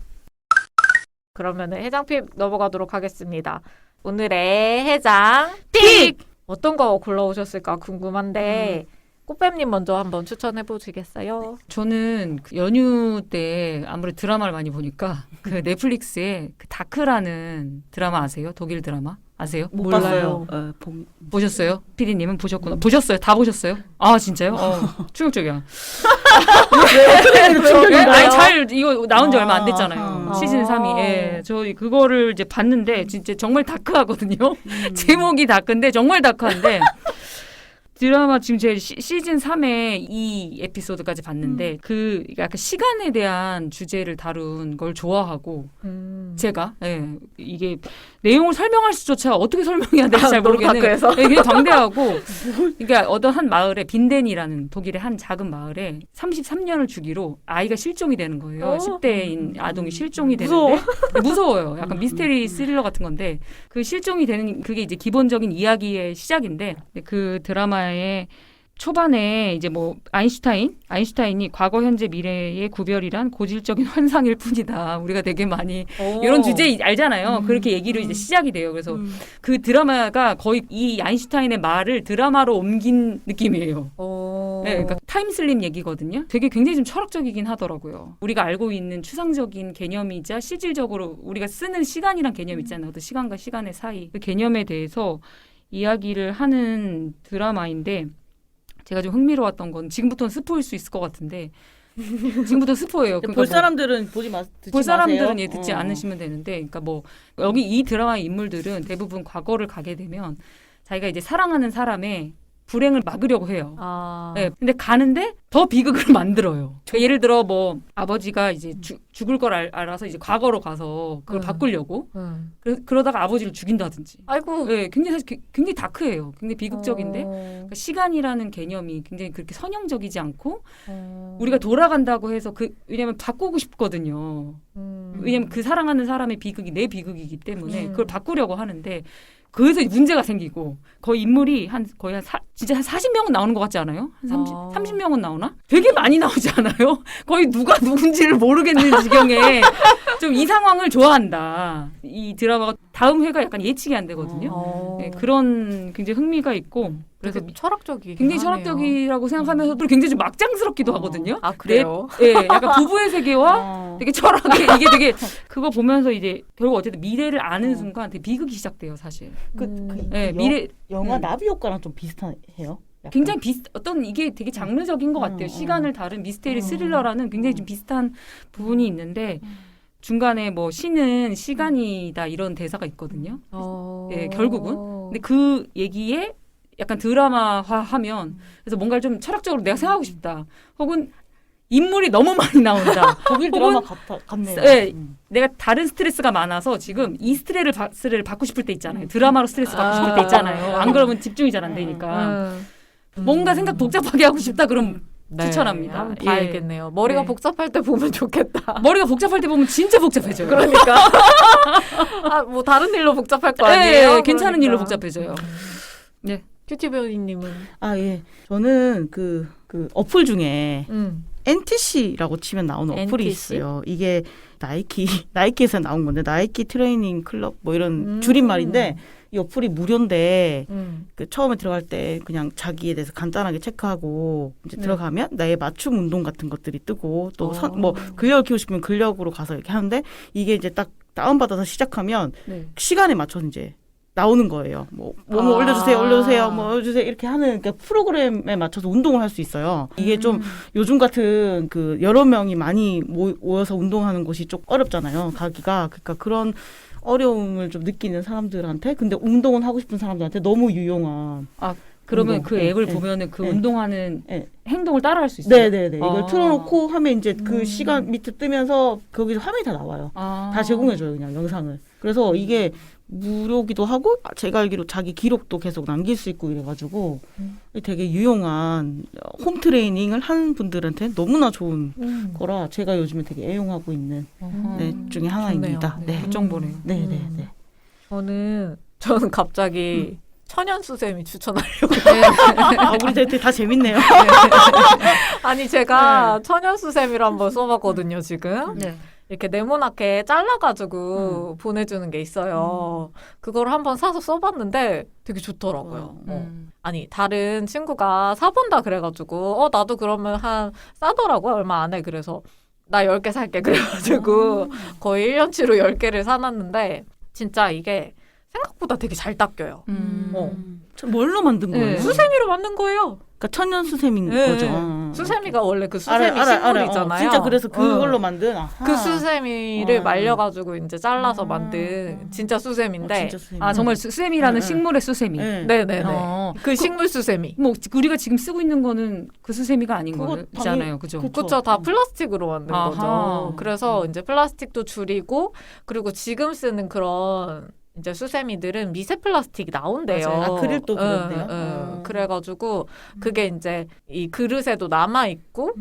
그러면은 해장픽 넘어가도록 하겠습니다. 오늘의 해장픽 어떤 거 골라오셨을까 궁금한데 꽃뱀님 먼저 한번 추천해 보시겠어요? 저는 그 연휴 때 아무래도 드라마를 많이 보니까 그 넷플릭스에 그 다크라는 드라마 아세요? 독일 드라마 아세요? 못 몰라요. 봤어요. 보셨어요? 피디님은 보셨구나. 보셨어요? 다 보셨어요? 아 진짜요? 충격적이야. 아니 잘 이거 나온 지 얼마 안 됐잖아요. 시즌 3이. 예. 저 그거를 이제 봤는데 진짜 정말 다크하거든요. 제목이 다크인데 정말 다크한데 드라마 지금 제 시즌 3의 이 에피소드까지 봤는데 그 약간 시간에 대한 주제를 다룬 걸 좋아하고 제가 예, 이게 내용을 설명할 수조차 어떻게 설명해야 될지 잘 모르겠는 다크해서? 예, 그냥 방대하고 그러니까 어떤 한 마을에 빈덴이라는 독일의 한 작은 마을에 33년을 주기로 아이가 실종이 되는 거예요. 10대인 아동이 실종이 되는데 무서워요. 약간 미스테리 스릴러 같은 건데 그 실종이 되는 그게 이제 기본적인 이야기의 시작인데 그 드라마의 초반에 이제 뭐 아인슈타인이 과거 현재 미래의 구별이란 고질적인 환상일 뿐이다. 우리가 되게 많이 이런 주제 알잖아요. 그렇게 얘기로 이제 시작이 돼요. 그래서 그 드라마가 거의 이 아인슈타인의 말을 드라마로 옮긴 느낌이에요. 네, 그러니까 타임슬립 얘기거든요. 되게 굉장히 좀 철학적이긴 하더라고요. 우리가 알고 있는 추상적인 개념이자 실질적으로 우리가 쓰는 시간이란 개념 있잖아요. 어떤 시간과 시간의 사이 그 개념에 대해서 이야기를 하는 드라마인데 제가 좀 흥미로웠던 건 지금부터는 스포일 수 있을 것 같은데 지금부터 스포예요. 그러니까 볼 사람들은 듣지 볼 사람들은 마세요. 듣지 않으시면 되는데, 그러니까 뭐 여기 이 드라마의 인물들은 대부분 과거를 가게 되면 자기가 이제 사랑하는 사람의 불행을 막으려고 해요. 네, 근데 가는데 더 비극을 만들어요. 그러니까 예를 들어 뭐 아버지가 이제 죽을 걸 알아서 이제 과거로 가서 그걸 바꾸려고 그러다가 아버지를 죽인다든지. 아이고. 네, 굉장히 사실 굉장히 다크해요. 굉장히 비극적인데 그러니까 시간이라는 개념이 굉장히 그렇게 선형적이지 않고 우리가 돌아간다고 해서 왜냐면 바꾸고 싶거든요. 왜냐면 그 사랑하는 사람의 비극이 내 비극이기 때문에 그걸 바꾸려고 하는데 그래서 문제가 생기고 거의 인물이 진짜 한 40명은 나오는 것 같지 않아요? 한 30명은 나오나? 되게 많이 나오지 않아요? 거의 누가 누군지를 모르겠는 지경에 좀 이 상황을 좋아한다. 이 드라마가 다음 회가 약간 예측이 안 되거든요. 네, 그런 굉장히 흥미가 있고 그래서 철학적이 굉장히 철학적이라고 생각하면서도 굉장히 좀 막장스럽기도 하거든요. 아 그래요? 네, 약간 부부의 세계와 되게 철학의 이게 되게 그거 보면서 이제 결국 어쨌든 미래를 아는 순간 되게 비극이 시작돼요, 사실. 네, 미래 영화 나비 효과랑 좀 비슷해요. 약간. 굉장히 어떤 이게 되게 장르적인 것 같아요. 시간을 다룬 미스테리 스릴러라는 굉장히 좀 비슷한 부분이 있는데 중간에 뭐 신은 시간이다 이런 대사가 있거든요. 네, 결국은. 근데 그 얘기에 약간 드라마화하면 그래서 뭔가를 좀 철학적으로 내가 생각하고 싶다. 혹은 인물이 너무 많이 나온다. 독일 드라마 같네요. 네, 내가 다른 스트레스가 많아서 지금 이 스트레스를 받고 싶을 때 있잖아요. 드라마로 스트레스 받고 싶을 때 있잖아요. 안 그러면 집중이 잘 안 되니까. 뭔가 생각 복잡하게 하고 싶다 그럼 추천합니다. 한번 봐야겠네요. 머리가 네. 복잡할 때 보면 좋겠다. 머리가 복잡할 때 보면 진짜 복잡해져요. 그러니까. 뭐 다른 일로 복잡할 거 아니에요? 네, 괜찮은 그러니까. 일로 복잡해져요. 네. 큐티베어님은 예. 저는 그 어플 중에 NTC라고 치면 나오는 어플이 NTC? 있어요. 이게 나이키에서 나온 건데 나이키 트레이닝 클럽 뭐 이런 줄임말인데 이 어플이 무료인데 그 처음에 들어갈 때 그냥 자기에 대해서 간단하게 체크하고 이제 들어가면 나의 맞춤 운동 같은 것들이 뜨고 또 뭐 근력을 키우고 싶으면 근력으로 가서 이렇게 하는데 이게 이제 딱 다운받아서 시작하면 시간에 맞춰서 이제 나오는 거예요. 뭐 올려주세요, 뭐 올려주세요 이렇게 하는 그러니까 프로그램에 맞춰서 운동을 할 수 있어요. 이게 좀 요즘 같은 그 여러 명이 많이 모여서 운동하는 곳이 좀 어렵잖아요. 가기가 그러니까 그런 어려움을 좀 느끼는 사람들한테 근데 운동은 하고 싶은 사람들한테 너무 유용한. 그러면 운동. 그 앱을 네, 보면은 그 네. 운동하는 네. 행동을 따라할 수 있어요. 네네네. 이걸 틀어놓고 하면 이제 그 시간 밑에 뜨면서 거기서 화면이 다 나와요. 다 제공해줘요, 그냥 영상을. 그래서 이게 무료기도 하고 제가 알기로 자기 기록도 계속 남길 수 있고 이래가지고 되게 유용한 홈 트레이닝을 하는 분들한테 너무나 좋은 거라 제가 요즘에 되게 애용하고 있는 중에 하나입니다. 좋네요. 네. 정보네요. 네네네. 저는 갑자기 천연수쌤이 추천하려고. 우리 되게 다 재밌네요. 아니 제가 천연수쌤이를 한번 써봤거든요 지금. 네. 이렇게 네모나게 잘라가지고 보내주는 게 있어요. 그걸 한번 사서 써봤는데 되게 좋더라고요. 아니 다른 친구가 사본다 그래가지고 나도 그러면 싸더라고요. 얼마 안 해. 그래서 나 10개 살게 그래가지고 거의 1년치로 10개를 사놨는데 진짜 이게 생각보다 되게 잘 닦여요. 저 뭘로 만든 거예요? 네. 수세미로 만든 거예요. 그러니까 천연 수세미인 네. 거죠. 수세미가 원래 그 수세미 식물이잖아요. 진짜 그래서 그걸로 만든. 아하. 그 수세미를 말려가지고 이제 잘라서 만든 진짜 수세미인데. 진짜 수세미. 아 정말 수세미라는 식물의 수세미. 네네네. 어. 그 식물 수세미. 뭐 우리가 지금 쓰고 있는 거는 그 수세미가 아닌 그거 거잖아요, 그죠? 그쵸. 다 플라스틱으로 만든 아하. 거죠. 그래서 이제 플라스틱도 줄이고 그리고 지금 쓰는 그런 이제 수세미들은 미세 플라스틱이 나온대요. 맞아요. 아크릴도 그런데요? 그래가지고 그게 이제 이 그릇에도 남아 있고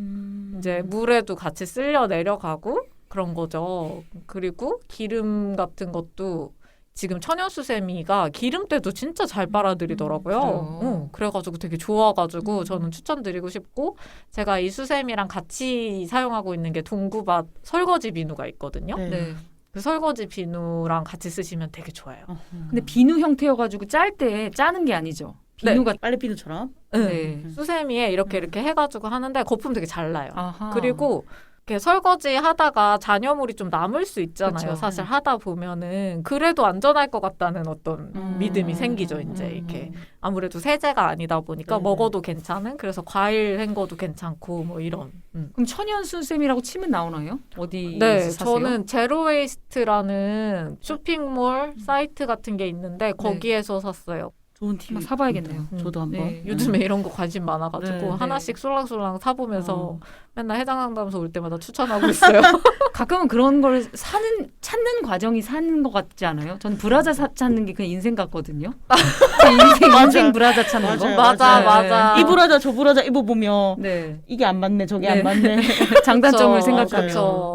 이제 물에도 같이 쓸려 내려가고 그런 거죠. 그리고 기름 같은 것도 지금 천연 수세미가 기름때도 진짜 잘 빨아들이더라고요. 그래가지고 되게 좋아가지고 저는 추천드리고 싶고 제가 이 수세미랑 같이 사용하고 있는 게 동구밭 설거지 비누가 있거든요. 네. 그 설거지 비누랑 같이 쓰시면 되게 좋아요. 근데 비누 형태여가지고 짤 때 짜는 게 아니죠. 비누가 빨래비누처럼. 네. 수세미에 이렇게 해가지고 하는데 거품 되게 잘 나요. 아하. 그리고 이렇게 설거지 하다가 잔여물이 좀 남을 수 있잖아요. 그쵸. 사실 하다 보면은 그래도 안전할 것 같다는 어떤 믿음이 생기죠. 이제 이렇게 아무래도 세제가 아니다 보니까 네. 먹어도 괜찮은. 그래서 과일 헹궈도 괜찮고 뭐 이런. 그럼 천연 수세미라고 치면 나오나요? 어디 네, 사세요? 저는 제로웨이스트라는 쇼핑몰 사이트 같은 게 있는데 거기에서 샀어요. 좋은 팁. 한번 사봐야겠네요. 저도 한번. 네. 요즘에 이런 거 관심 많아가지고 네, 네. 하나씩 솔랑솔랑 사보면서 맨날 해당 상담소 올 때마다 추천하고 있어요. 가끔은 그런 걸 찾는 과정이 사는 것 같지 않아요? 전 브라자 찾는 게 그냥 인생 같거든요. 제 인생 브라자 찾는 거. 맞아요. 맞아. 이 브라자 저 브라자 입어보면 네. 이게 안 맞네 저게 네. 안 맞네. 장단점을 그쵸, 생각하면. 그쵸.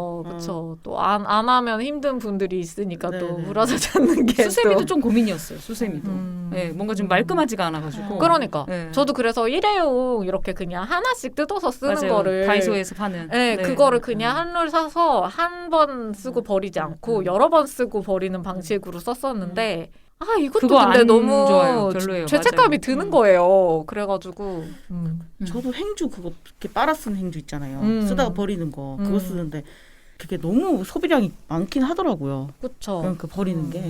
또 안 하면 힘든 분들이 있으니까 또 네네. 브라자 찾는 게 수세미도 또. 좀 고민이었어요. 수세미도. 네, 뭔가 좀 말끔하지가 않아가지고. 그러니까 네. 저도 그래서 일회용 이렇게 그냥 하나씩 뜯어서 쓰는 맞아요. 거를 다이소에서 파는. 네, 그거를 그냥 한 롤 사서 한 번 쓰고 버리지 않고 여러 번 쓰고 버리는 방식으로 썼었는데 이것도 그거 근데 안 너무 좋아요. 별로예요. 죄책감이 맞아요. 드는 거예요. 그래가지고 저도 행주 그거 이렇게 빨아 쓰는 행주 있잖아요. 음. 쓰다가 버리는 거 그거 쓰는데 그게 너무 소비량이 많긴 하더라고요. 그쵸. 그러니까 버리는 게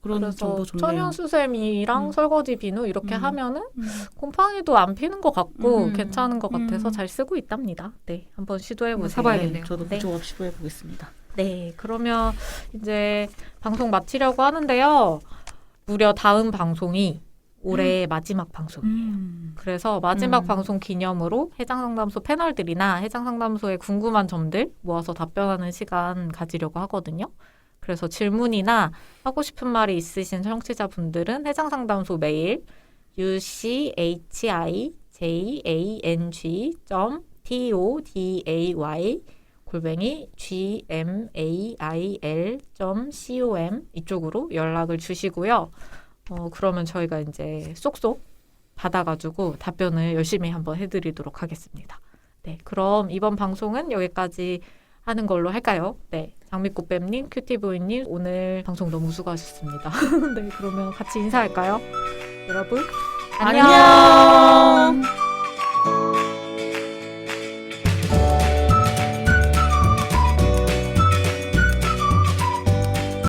그런 그래서 정보 좋네요. 천연 수세미랑 설거지 비누 이렇게 하면은 곰팡이도 안 피는 것 같고 괜찮은 것 같아서 잘 쓰고 있답니다. 네, 한번 시도해 보세요. 사봐야겠네요. 저도 네. 그쪽 시도해 보겠습니다. 네, 그러면 이제 방송 마치려고 하는데요. 무려 다음 방송이 올해 마지막 방송. 그래서 마지막 방송 기념으로 해장상담소 패널들이나 해장상담소에 궁금한 점들 모아서 답변하는 시간 가지려고 하거든요. 그래서 질문이나 하고 싶은 말이 있으신 청취자분들은 해장상담소 메일 uchiang.today@gmail.com 이쪽으로 연락을 주시고요. 그러면 저희가 이제 쏙쏙 받아가지고 답변을 열심히 한번 해드리도록 하겠습니다. 네, 그럼 이번 방송은 여기까지 하는 걸로 할까요? 네, 장미꽃뱀님, 큐티보이님 오늘 방송 너무 수고하셨습니다. 네, 그러면 같이 인사할까요? 여러분 안녕.